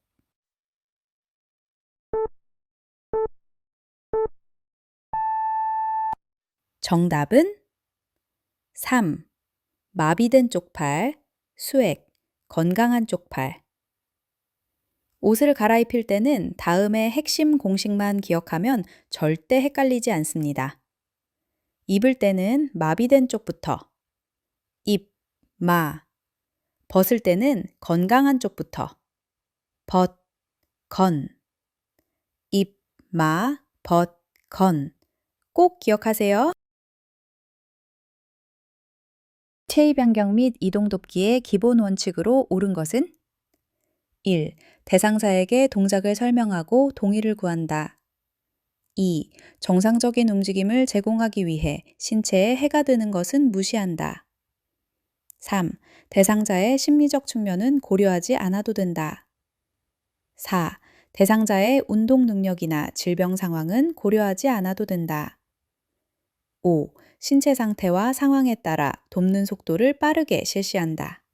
정답은 3. 마비된 쪽팔, 수액, 건강한 쪽팔. 옷을 갈아입힐 때는 다음의 핵심 공식만 기억하면 절대 헷갈리지 않습니다. 입을 때는 마비된 쪽부터, 입, 마. 벗을 때는 건강한 쪽부터, 벗, 건. 입, 마, 벗, 건. 꼭 기억하세요. 체위 변경 및 이동 돕기의 기본 원칙으로 옳은 것은 1. 대상자에게 동작을 설명하고 동의를 구한다. 2. 정상적인 움직임을 제공하기 위해 신체에 해가 되는 것은 무시한다. 3. 대상자의 심리적 측면은 고려하지 않아도 된다. 4. 대상자의 운동 능력이나 질병 상황은 고려하지 않아도 된다. 5. 신체 상태와 상황에 따라 돕는 속도를 빠르게 실시한다.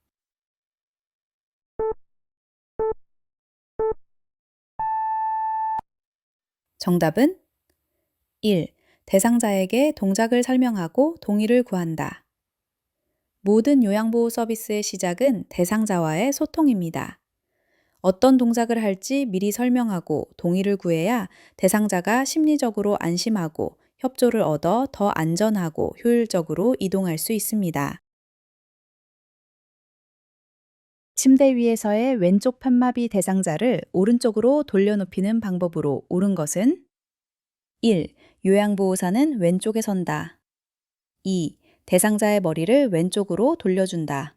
정답은 1. 대상자에게 동작을 설명하고 동의를 구한다. 모든 요양보호 서비스의 시작은 대상자와의 소통입니다. 어떤 동작을 할지 미리 설명하고 동의를 구해야 대상자가 심리적으로 안심하고 협조를 얻어 더 안전하고 효율적으로 이동할 수 있습니다. 침대 위에서의 왼쪽 편마비 대상자를 오른쪽으로 돌려눕히는 방법으로 옳은 것은 1. 요양보호사는 왼쪽에 선다. 2. 대상자의 머리를 왼쪽으로 돌려준다.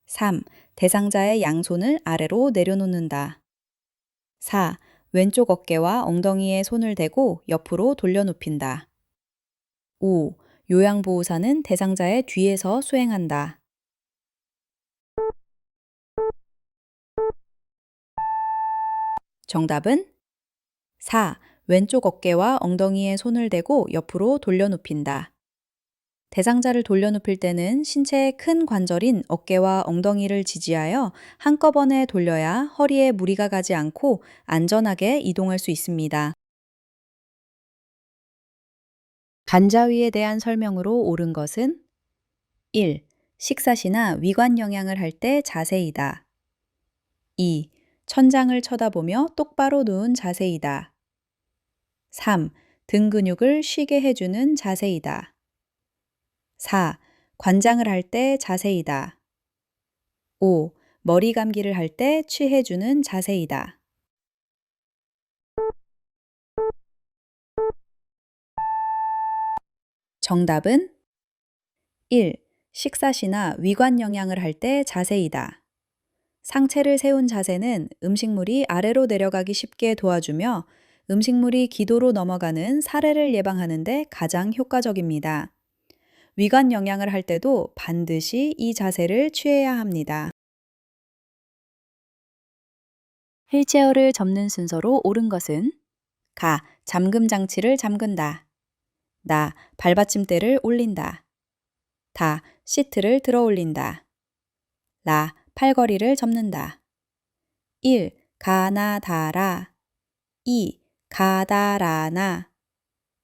3. 대상자의 양손을 아래로 내려놓는다. 4. 왼쪽 어깨와 엉덩이에 손을 대고 옆으로 돌려눕힌다. 5. 요양보호사는 대상자의 뒤에서 수행한다. 정답은 4. 왼쪽 어깨와 엉덩이에 손을 대고 옆으로 돌려눕힌다. 대상자를 돌려눕힐 때는 신체의 큰 관절인 어깨와 엉덩이를 지지하여 한꺼번에 돌려야 허리에 무리가 가지 않고 안전하게 이동할 수 있습니다. 간자위에 대한 설명으로 옳은 것은 1. 식사 시나 위관 영양을 할 때 자세이다. 2. 천장을 쳐다보며 똑바로 누운 자세이다. 3. 등 근육을 쉬게 해주는 자세이다. 4. 관장을 할 때 자세이다. 5. 머리 감기를 할 때 취해주는 자세이다. 정답은 1. 식사 시나 위관 영양을 할 때 자세이다. 상체를 세운 자세는 음식물이 아래로 내려가기 쉽게 도와주며 음식물이 기도로 넘어가는 사례를 예방하는 데 가장 효과적입니다. 위관 영양을 할 때도 반드시 이 자세를 취해야 합니다. 휠체어를 접는 순서로 옳은 것은 가. 잠금 장치를 잠근다. 나. 발받침대를 올린다. 다. 시트를 들어 올린다. 라. 팔걸이를 접는다. 1. 가나다라. 2. 가다라나.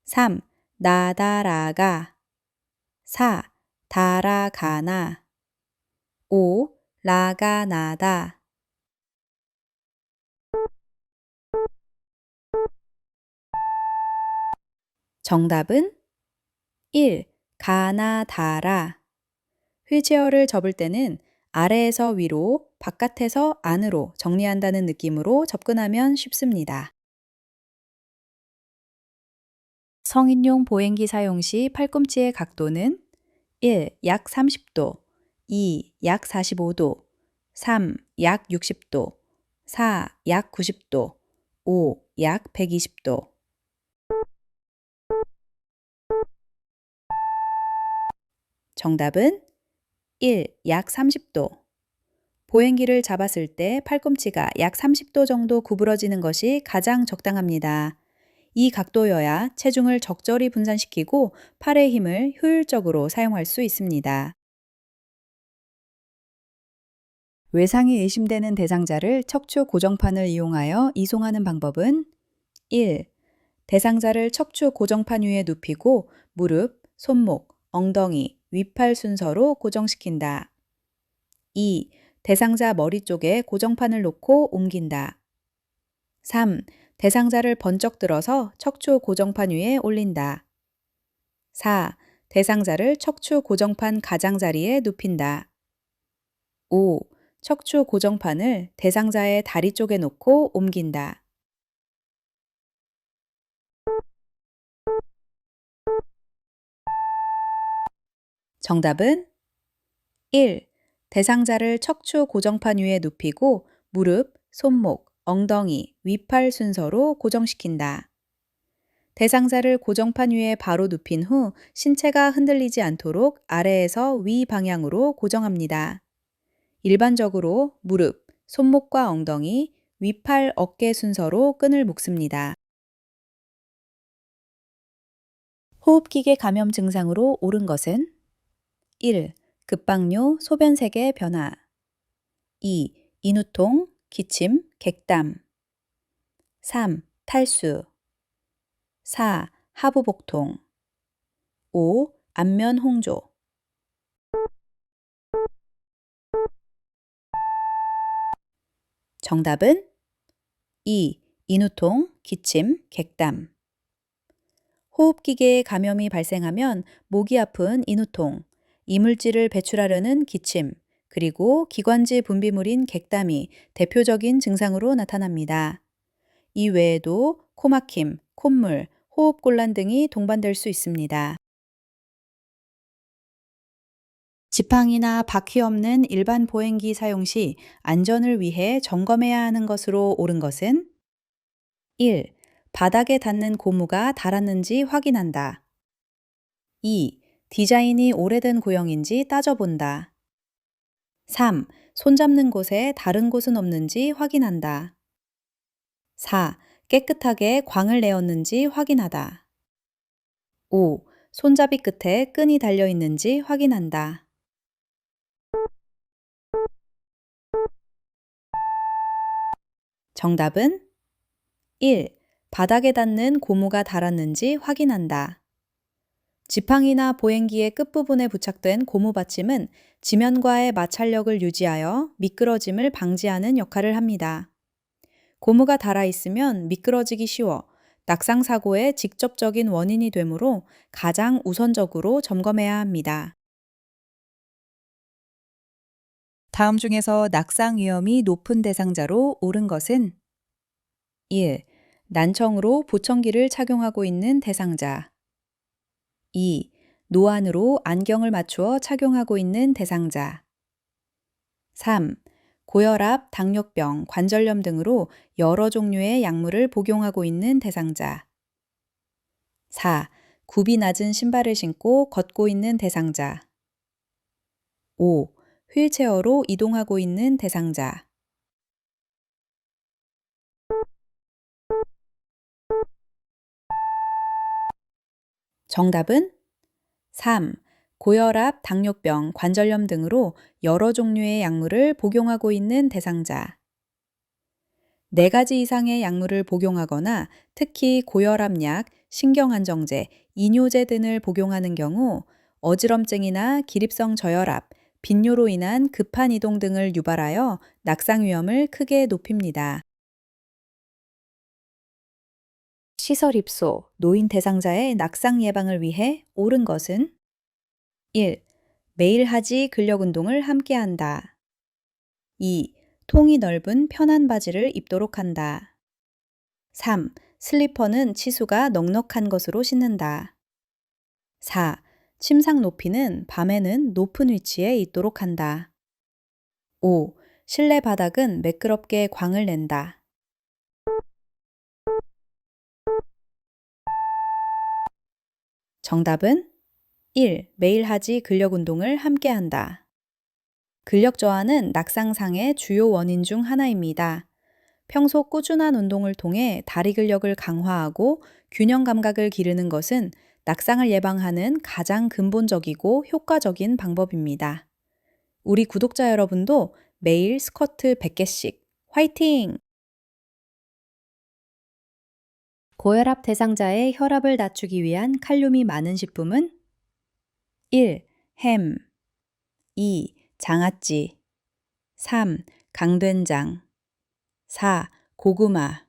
3. 나다라가. 4. 다라가나. 5. 라가나다. 정답은 1. 가나다라. 휠체어를 접을 때는 아래에서 위로, 바깥에서 안으로 정리한다는 느낌으로 접근하면 쉽습니다. 성인용 보행기 사용 시 팔꿈치의 각도는 1. 약 30도, 2. 약 45도, 3. 약 60도, 4. 약 90도, 5. 약 120도. 정답은 1. 약 30도. 보행기를 잡았을 때 팔꿈치가 약 30도 정도 구부러지는 것이 가장 적당합니다. 이 각도여야 체중을 적절히 분산시키고 팔의 힘을 효율적으로 사용할 수 있습니다. 외상이 의심되는 대상자를 척추 고정판을 이용하여 이송하는 방법은 1. 대상자를 척추 고정판 위에 눕히고 무릎, 손목, 엉덩이, 윗팔 순서로 고정시킨다. 2. 대상자 머리 쪽에 고정판을 놓고 옮긴다. 3. 대상자를 번쩍 들어서 척추 고정판 위에 올린다. 4. 대상자를 척추 고정판 가장자리에 눕힌다. 5. 척추 고정판을 대상자의 다리 쪽에 놓고 옮긴다. 정답은 1. 대상자를 척추 고정판 위에 눕히고 무릎, 손목, 엉덩이, 윗팔 순서로 고정시킨다. 대상자를 고정판 위에 바로 눕힌 후 신체가 흔들리지 않도록 아래에서 위 방향으로 고정합니다. 일반적으로 무릎, 손목과 엉덩이, 윗팔, 어깨 순서로 끈을 묶습니다. 호흡기계 감염 증상으로 옳은 것은 1. 급박뇨, 소변색의 변화 2. 인후통, 기침, 객담 3. 탈수 4. 하부복통 5. 안면 홍조 정답은 2. 인후통, 기침, 객담 호흡기계에 감염이 발생하면 목이 아픈 인후통, 이물질을 배출하려는 기침, 그리고 기관지 분비물인 객담이 대표적인 증상으로 나타납니다. 이 외에도 코막힘, 콧물, 호흡곤란 등이 동반될 수 있습니다. 지팡이나 바퀴 없는 일반 보행기 사용 시 안전을 위해 점검해야 하는 것으로 옳은 것은 1. 바닥에 닿는 고무가 닳았는지 확인한다. 2. 디자인이 오래된 고형인지 따져본다. 3. 손잡는 곳에 다른 곳은 없는지 확인한다. 4. 깨끗하게 광을 내었는지 확인하다. 5. 손잡이 끝에 끈이 달려 있는지 확인한다. 정답은 1. 바닥에 닿는 고무가 닳았는지 확인한다. 지팡이나 보행기의 끝부분에 부착된 고무 받침은 지면과의 마찰력을 유지하여 미끄러짐을 방지하는 역할을 합니다. 고무가 닳아 있으면 미끄러지기 쉬워 낙상 사고의 직접적인 원인이 되므로 가장 우선적으로 점검해야 합니다. 다음 중에서 낙상 위험이 높은 대상자로 옳은 것은 1. 난청으로 보청기를 착용하고 있는 대상자. 2. 노안으로 안경을 맞추어 착용하고 있는 대상자. 3. 고혈압, 당뇨병, 관절염 등으로 여러 종류의 약물을 복용하고 있는 대상자. 4. 굽이 낮은 신발을 신고 걷고 있는 대상자. 5. 휠체어로 이동하고 있는 대상자. 정답은 3. 고혈압, 당뇨병, 관절염 등으로 여러 종류의 약물을 복용하고 있는 대상자. 4가지 이상의 약물을 복용하거나 특히 고혈압약, 신경안정제, 이뇨제 등을 복용하는 경우 어지럼증이나 기립성 저혈압, 빈뇨로 인한 급한 이동 등을 유발하여 낙상 위험을 크게 높입니다. 시설 입소, 노인 대상자의 낙상 예방을 위해 옳은 것은 1. 매일 하지 근력 운동을 함께 한다. 2. 통이 넓은 편한 바지를 입도록 한다. 3. 슬리퍼는 치수가 넉넉한 것으로 신는다. 4. 침상 높이는 밤에는 높은 위치에 있도록 한다. 5. 실내 바닥은 매끄럽게 광을 낸다. 정답은 1. 매일 하지 근력 운동을 함께 한다. 근력 저하는 낙상상의 주요 원인 중 하나입니다. 평소 꾸준한 운동을 통해 다리 근력을 강화하고 균형 감각을 기르는 것은 낙상을 예방하는 가장 근본적이고 효과적인 방법입니다. 우리 구독자 여러분도 매일 스쿼트 100개씩 화이팅! 고혈압 대상자의 혈압을 낮추기 위한 칼륨이 많은 식품은 1. 햄 2. 장아찌 3. 강된장 4. 고구마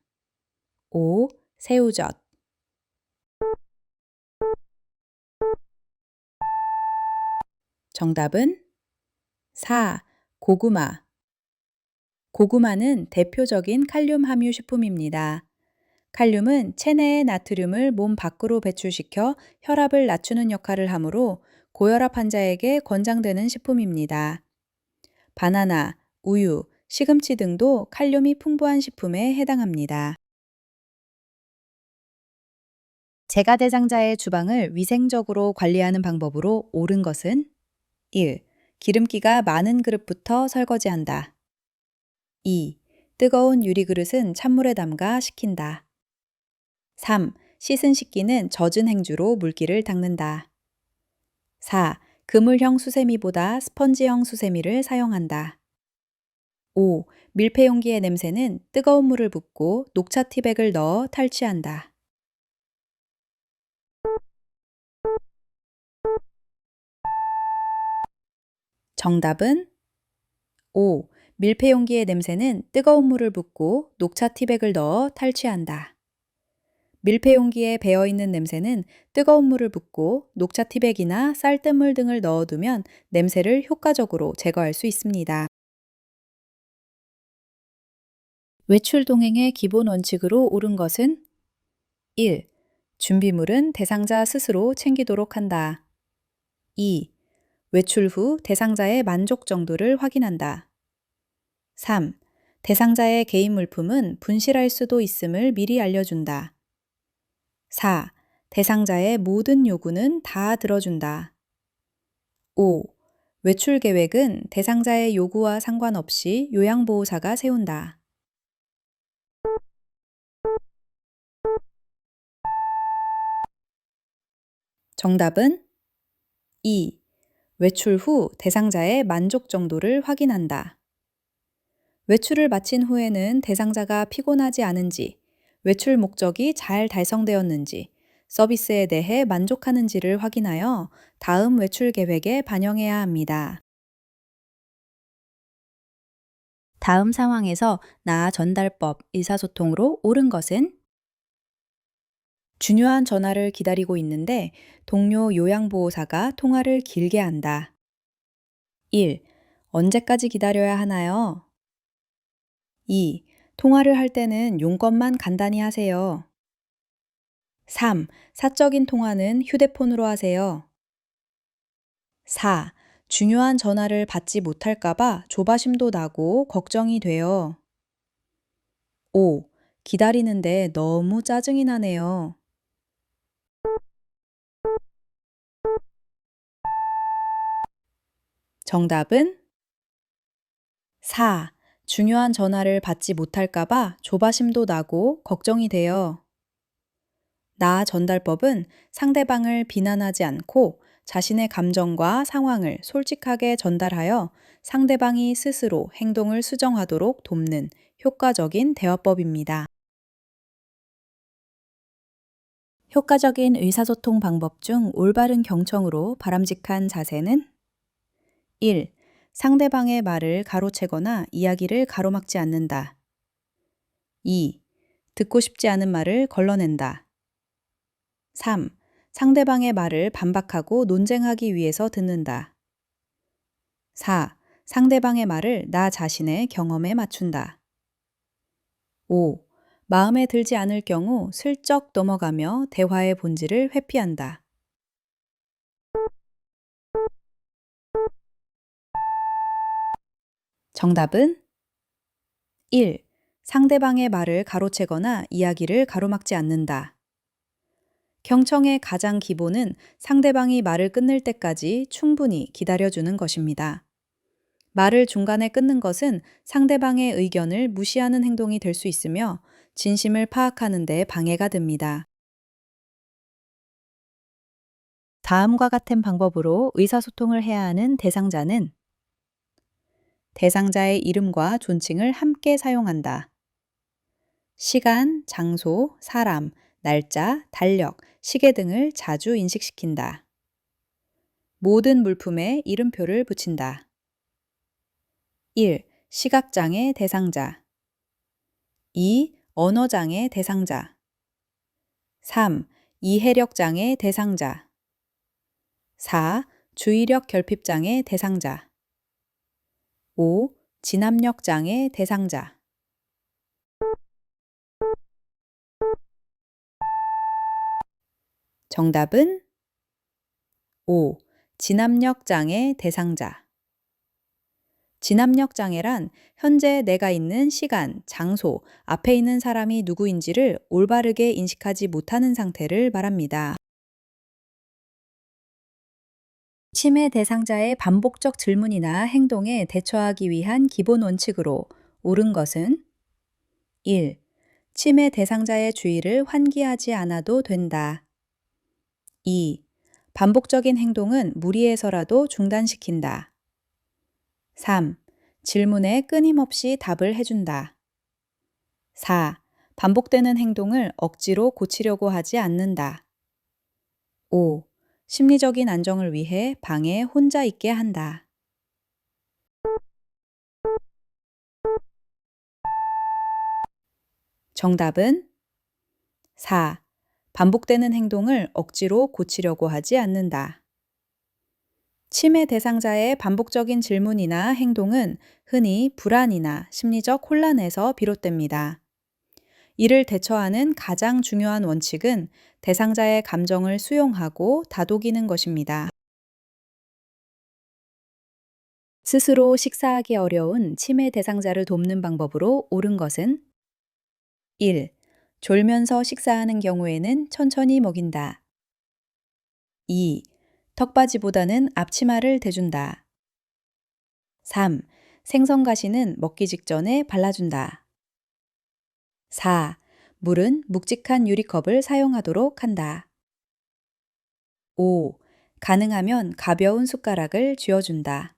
5. 새우젓 정답은 4. 고구마. 고구마는 대표적인 칼륨 함유 식품입니다. 칼륨은 체내의 나트륨을 몸 밖으로 배출시켜 혈압을 낮추는 역할을 하므로 고혈압 환자에게 권장되는 식품입니다. 바나나, 우유, 시금치 등도 칼륨이 풍부한 식품에 해당합니다. 재가 대상자의 주방을 위생적으로 관리하는 방법으로 옳은 것은 1. 기름기가 많은 그릇부터 설거지한다. 2. 뜨거운 유리그릇은 찬물에 담가 식힌다. 3. 씻은 식기는 젖은 행주로 물기를 닦는다. 4. 그물형 수세미보다 스펀지형 수세미를 사용한다. 5. 밀폐용기의 냄새는 뜨거운 물을 붓고 녹차 티백을 넣어 탈취한다. 정답은 5. 밀폐용기의 냄새는 뜨거운 물을 붓고 녹차 티백을 넣어 탈취한다. 밀폐 용기에 배어 있는 냄새는 뜨거운 물을 붓고 녹차 티백이나 쌀뜨물 등을 넣어두면 냄새를 효과적으로 제거할 수 있습니다. 외출 동행의 기본 원칙으로 옳은 것은 1. 준비물은 대상자 스스로 챙기도록 한다. 2. 외출 후 대상자의 만족 정도를 확인한다. 3. 대상자의 개인 물품은 분실할 수도 있음을 미리 알려준다. 4. 대상자의 모든 요구는 다 들어준다. 5. 외출 계획은 대상자의 요구와 상관없이 요양보호사가 세운다. 정답은 2. 외출 후 대상자의 만족 정도를 확인한다. 외출을 마친 후에는 대상자가 피곤하지 않은지, 외출 목적이 잘 달성되었는지, 서비스에 대해 만족하는지를 확인하여 다음 외출 계획에 반영해야 합니다. 다음 상황에서 나 전달법 의사소통으로 옳은 것은 중요한 전화를 기다리고 있는데 동료 요양보호사가 통화를 길게 한다. 1. 언제까지 기다려야 하나요? 2. 통화를 할 때는 용건만 간단히 하세요. 3. 사적인 통화는 휴대폰으로 하세요. 4. 중요한 전화를 받지 못할까봐 조바심도 나고 걱정이 돼요. 5. 기다리는데 너무 짜증이 나네요. 정답은 4. 중요한 전화를 받지 못할까봐 조바심도 나고 걱정이 돼요. 나 전달법은 상대방을 비난하지 않고 자신의 감정과 상황을 솔직하게 전달하여 상대방이 스스로 행동을 수정하도록 돕는 효과적인 대화법입니다. 효과적인 의사소통 방법 중 올바른 경청으로 바람직한 자세는 1. 상대방의 말을 가로채거나 이야기를 가로막지 않는다. 2. 듣고 싶지 않은 말을 걸러낸다. 3. 상대방의 말을 반박하고 논쟁하기 위해서 듣는다. 4. 상대방의 말을 나 자신의 경험에 맞춘다. 5. 마음에 들지 않을 경우 슬쩍 넘어가며 대화의 본질을 회피한다. 정답은 1. 상대방의 말을 가로채거나 이야기를 가로막지 않는다. 경청의 가장 기본은 상대방이 말을 끊을 때까지 충분히 기다려주는 것입니다. 말을 중간에 끊는 것은 상대방의 의견을 무시하는 행동이 될 수 있으며 진심을 파악하는 데 방해가 됩니다. 다음과 같은 방법으로 의사소통을 해야 하는 대상자는 대상자의 이름과 존칭을 함께 사용한다. 시간, 장소, 사람, 날짜, 달력, 시계 등을 자주 인식시킨다. 모든 물품에 이름표를 붙인다. 1. 시각장애 대상자 2. 언어장애 대상자 3. 이해력장애 대상자 4. 주의력 결핍장애 대상자 5. 진압력장애 대상자 정답은 5. 진압력장애 대상자 진압력장애란 현재 내가 있는 시간, 장소, 앞에 있는 사람이 누구인지를 올바르게 인식하지 못하는 상태를 말합니다. 치매 대상자의 반복적 질문이나 행동에 대처하기 위한 기본 원칙으로 옳은 것은 1. 치매 대상자의 주의를 환기하지 않아도 된다. 2. 반복적인 행동은 무리해서라도 중단시킨다. 3. 질문에 끊임없이 답을 해준다. 4. 반복되는 행동을 억지로 고치려고 하지 않는다. 5. 심리적인 안정을 위해 방에 혼자 있게 한다. 정답은 4. 반복되는 행동을 억지로 고치려고 하지 않는다. 치매 대상자의 반복적인 질문이나 행동은 흔히 불안이나 심리적 혼란에서 비롯됩니다. 이를 대처하는 가장 중요한 원칙은 대상자의 감정을 수용하고 다독이는 것입니다. 스스로 식사하기 어려운 치매 대상자를 돕는 방법으로 옳은 것은 1. 졸면서 식사하는 경우에는 천천히 먹인다. 2. 턱받이보다는 앞치마를 대준다. 3. 생선가시는 먹기 직전에 발라준다. 4. 물은 묵직한 유리컵을 사용하도록 한다. 5. 가능하면 가벼운 숟가락을 쥐어준다.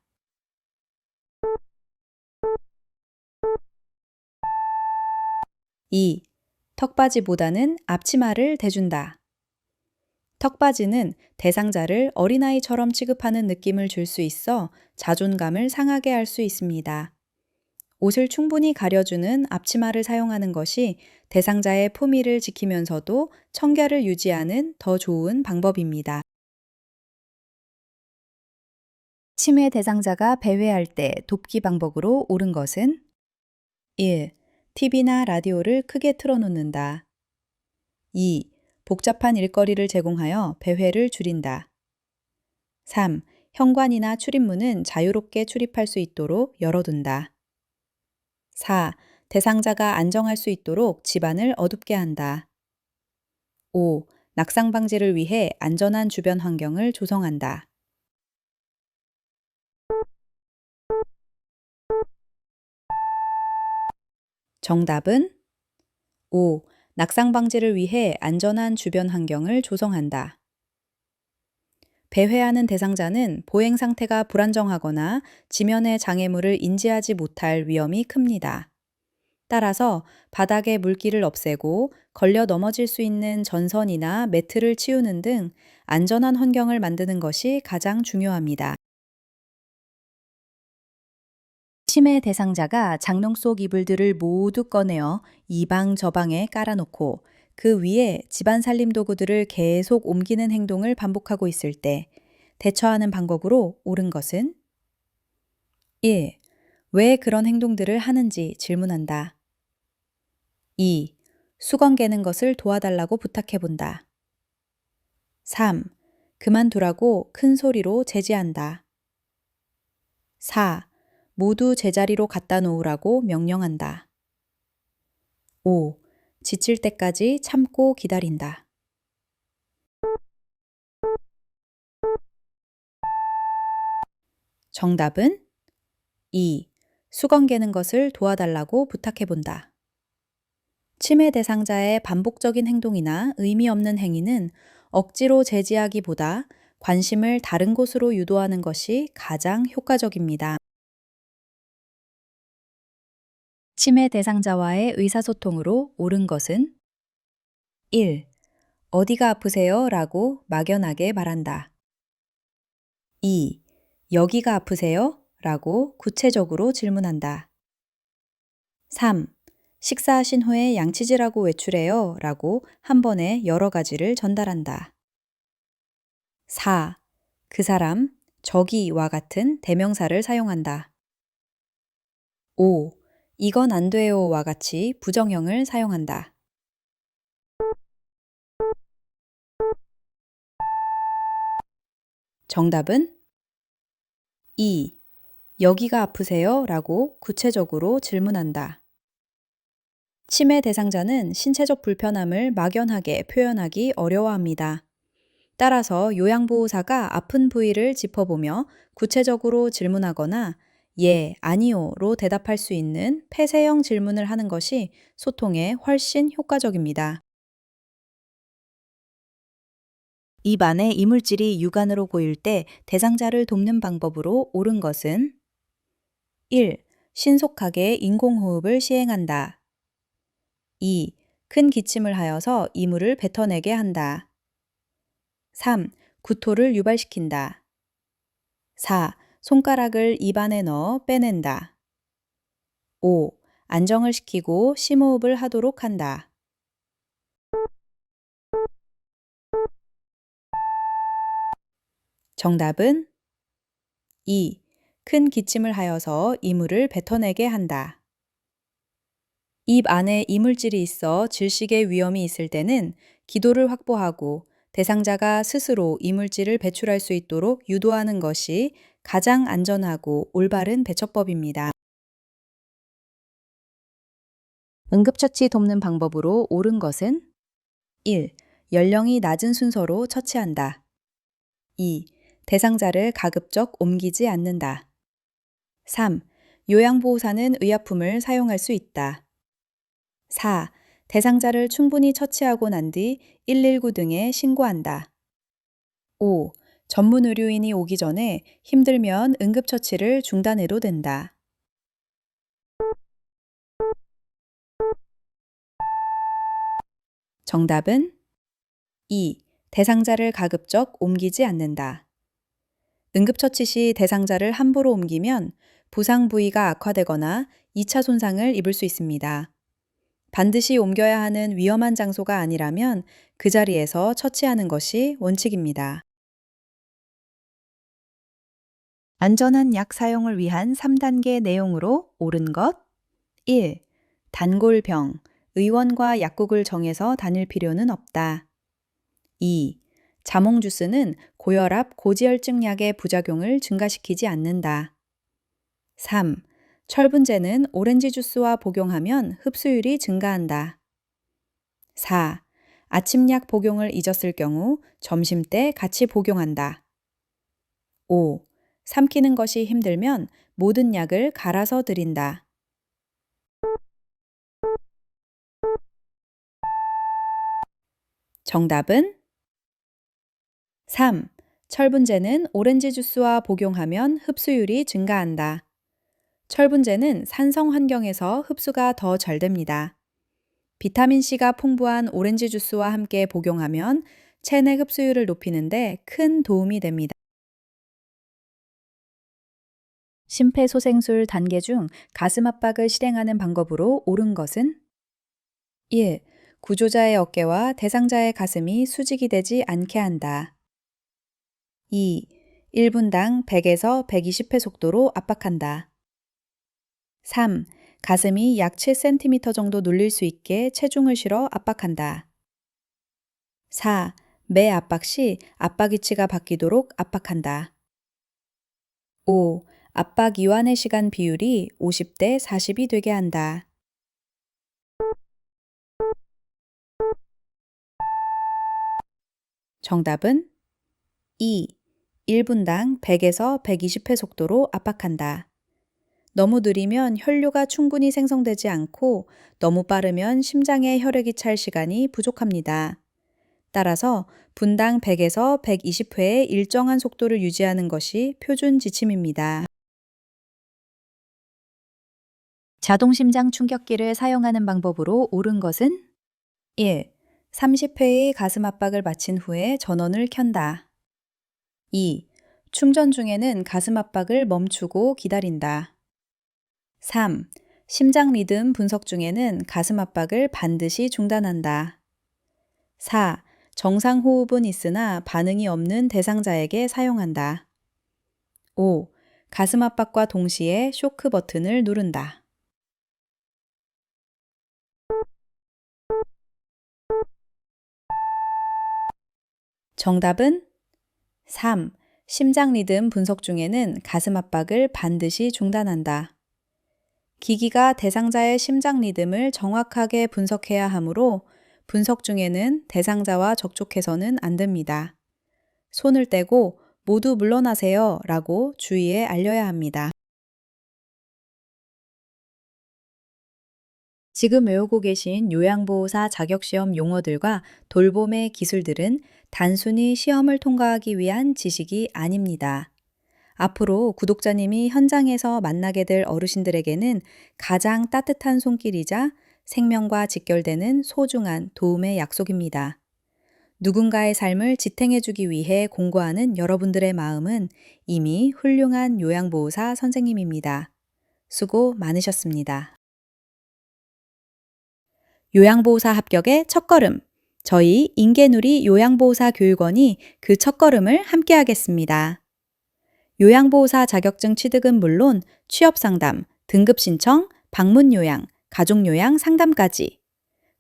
2. 턱받이보다는 앞치마를 대준다. 턱받이는 대상자를 어린아이처럼 취급하는 느낌을 줄 수 있어 자존감을 상하게 할 수 있습니다. 옷을 충분히 가려주는 앞치마를 사용하는 것이 대상자의 품위를 지키면서도 청결을 유지하는 더 좋은 방법입니다. 치매 대상자가 배회할 때 돕기 방법으로 옳은 것은 1. TV나 라디오를 크게 틀어놓는다. 2. 복잡한 일거리를 제공하여 배회를 줄인다. 3. 현관이나 출입문은 자유롭게 출입할 수 있도록 열어둔다. 4. 대상자가 안정할 수 있도록 집안을 어둡게 한다. 5. 낙상 방지를 위해 안전한 주변 환경을 조성한다. 정답은 5. 낙상 방지를 위해 안전한 주변 환경을 조성한다. 배회하는 대상자는 보행 상태가 불안정하거나 지면의 장애물을 인지하지 못할 위험이 큽니다. 따라서 바닥에 물기를 없애고 걸려 넘어질 수 있는 전선이나 매트를 치우는 등 안전한 환경을 만드는 것이 가장 중요합니다. 치매 대상자가 장롱 속 이불들을 모두 꺼내어 이 방 저 방에 깔아놓고 그 위에 집안 살림 도구들을 계속 옮기는 행동을 반복하고 있을 때 대처하는 방법으로 옳은 것은 1. 왜 그런 행동들을 하는지 질문한다. 2. 수건 개는 것을 도와달라고 부탁해본다. 3. 그만두라고 큰 소리로 제지한다. 4. 모두 제자리로 갖다 놓으라고 명령한다. 5. 지칠 때까지 참고 기다린다. 정답은 2. 수건 개는 것을 도와달라고 부탁해본다. 치매 대상자의 반복적인 행동이나 의미 없는 행위는 억지로 제지하기보다 관심을 다른 곳으로 유도하는 것이 가장 효과적입니다. 치매 대상자와의 의사소통으로 옳은 것은 1. 어디가 아프세요? 라고 막연하게 말한다. 2. 여기가 아프세요? 라고 구체적으로 질문한다. 3. 식사하신 후에 양치질하고 외출해요? 라고 한 번에 여러 가지를 전달한다. 4. 그 사람, 저기와 같은 대명사를 사용한다. 5. 이건 안 돼요와 같이 부정형을 사용한다. 정답은 2. 여기가 아프세요? 라고 구체적으로 질문한다. 치매 대상자는 신체적 불편함을 막연하게 표현하기 어려워합니다. 따라서 요양보호사가 아픈 부위를 짚어보며 구체적으로 질문하거나 예, 아니요로 대답할 수 있는 폐쇄형 질문을 하는 것이 소통에 훨씬 효과적입니다. 입 안에 이물질이 육안으로 보일 때 대상자를 돕는 방법으로 옳은 것은 1. 신속하게 인공호흡을 시행한다. 2. 큰 기침을 하여서 이물을 뱉어내게 한다. 3. 구토를 유발시킨다. 4. 손가락을 입 안에 넣어 빼낸다. 5. 안정을 시키고 심호흡을 하도록 한다. 정답은 2. 큰 기침을 하여서 이물을 뱉어내게 한다. 입 안에 이물질이 있어 질식의 위험이 있을 때는 기도를 확보하고 대상자가 스스로 이물질을 배출할 수 있도록 유도하는 것이 가장 안전하고 올바른 배처법입니다. 응급처치 돕는 방법으로 옳은 것은 1. 연령이 낮은 순서로 처치한다. 2. 대상자를 가급적 옮기지 않는다. 3. 요양보호사는 의약품을 사용할 수 있다. 4. 대상자를 충분히 처치하고 난 뒤 119 등에 신고한다. 5. 전문 의료인이 오기 전에 힘들면 응급처치를 중단해도 된다. 정답은 2. 대상자를 가급적 옮기지 않는다. 응급처치 시 대상자를 함부로 옮기면 부상 부위가 악화되거나 2차 손상을 입을 수 있습니다. 반드시 옮겨야 하는 위험한 장소가 아니라면 그 자리에서 처치하는 것이 원칙입니다. 안전한 약 사용을 위한 3단계 내용으로 옳은 것 1. 단골병, 의원과 약국을 정해서 다닐 필요는 없다. 2. 자몽 주스는 고혈압, 고지혈증 약의 부작용을 증가시키지 않는다. 3. 철분제는 오렌지 주스와 복용하면 흡수율이 증가한다. 4. 아침약 복용을 잊었을 경우 점심 때 같이 복용한다. 5. 삼키는 것이 힘들면 모든 약을 갈아서 드린다. 정답은 3. 철분제는 오렌지 주스와 복용하면 흡수율이 증가한다. 철분제는 산성 환경에서 흡수가 더 잘 됩니다. 비타민C가 풍부한 오렌지 주스와 함께 복용하면 체내 흡수율을 높이는데 큰 도움이 됩니다. 심폐소생술 단계 중 가슴 압박을 실행하는 방법으로 옳은 것은 1. 구조자의 어깨와 대상자의 가슴이 수직이 되지 않게 한다. 2. 1분당 100에서 120회 속도로 압박한다. 3. 가슴이 약 7cm 정도 눌릴 수 있게 체중을 실어 압박한다. 4. 매 압박 시 압박 위치가 바뀌도록 압박한다. 5. 압박 이완의 시간 비율이 50대 40이 되게 한다. 정답은 2. 1분당 100에서 120회 속도로 압박한다. 너무 느리면 혈류가 충분히 생성되지 않고 너무 빠르면 심장에 혈액이 찰 시간이 부족합니다. 따라서 분당 100에서 120회의 일정한 속도를 유지하는 것이 표준 지침입니다. 자동심장 충격기를 사용하는 방법으로 옳은 것은 1. 30회의 가슴 압박을 마친 후에 전원을 켠다. 2. 충전 중에는 가슴 압박을 멈추고 기다린다. 3. 심장 리듬 분석 중에는 가슴 압박을 반드시 중단한다. 4. 정상 호흡은 있으나 반응이 없는 대상자에게 사용한다. 5. 가슴 압박과 동시에 쇼크 버튼을 누른다. 정답은 3. 심장 리듬 분석 중에는 가슴 압박을 반드시 중단한다. 기기가 대상자의 심장 리듬을 정확하게 분석해야 하므로 분석 중에는 대상자와 접촉해서는 안 됩니다. 손을 떼고 모두 물러나세요 라고 주위에 알려야 합니다. 지금 외우고 계신 요양보호사 자격시험 용어들과 돌봄의 기술들은 단순히 시험을 통과하기 위한 지식이 아닙니다. 앞으로 구독자님이 현장에서 만나게 될 어르신들에게는 가장 따뜻한 손길이자 생명과 직결되는 소중한 도움의 약속입니다. 누군가의 삶을 지탱해주기 위해 공고하는 여러분들의 마음은 이미 훌륭한 요양보호사 선생님입니다. 수고 많으셨습니다. 요양보호사 합격의 첫걸음. 저희 인계누리 요양보호사 교육원이 그 첫걸음을 함께하겠습니다. 요양보호사 자격증 취득은 물론 취업상담, 등급신청, 방문요양, 가족요양 상담까지.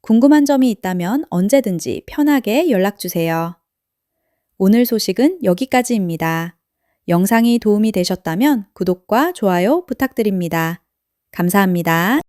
궁금한 점이 있다면 언제든지 편하게 연락주세요. 오늘 소식은 여기까지입니다. 영상이 도움이 되셨다면 구독과 좋아요 부탁드립니다. 감사합니다.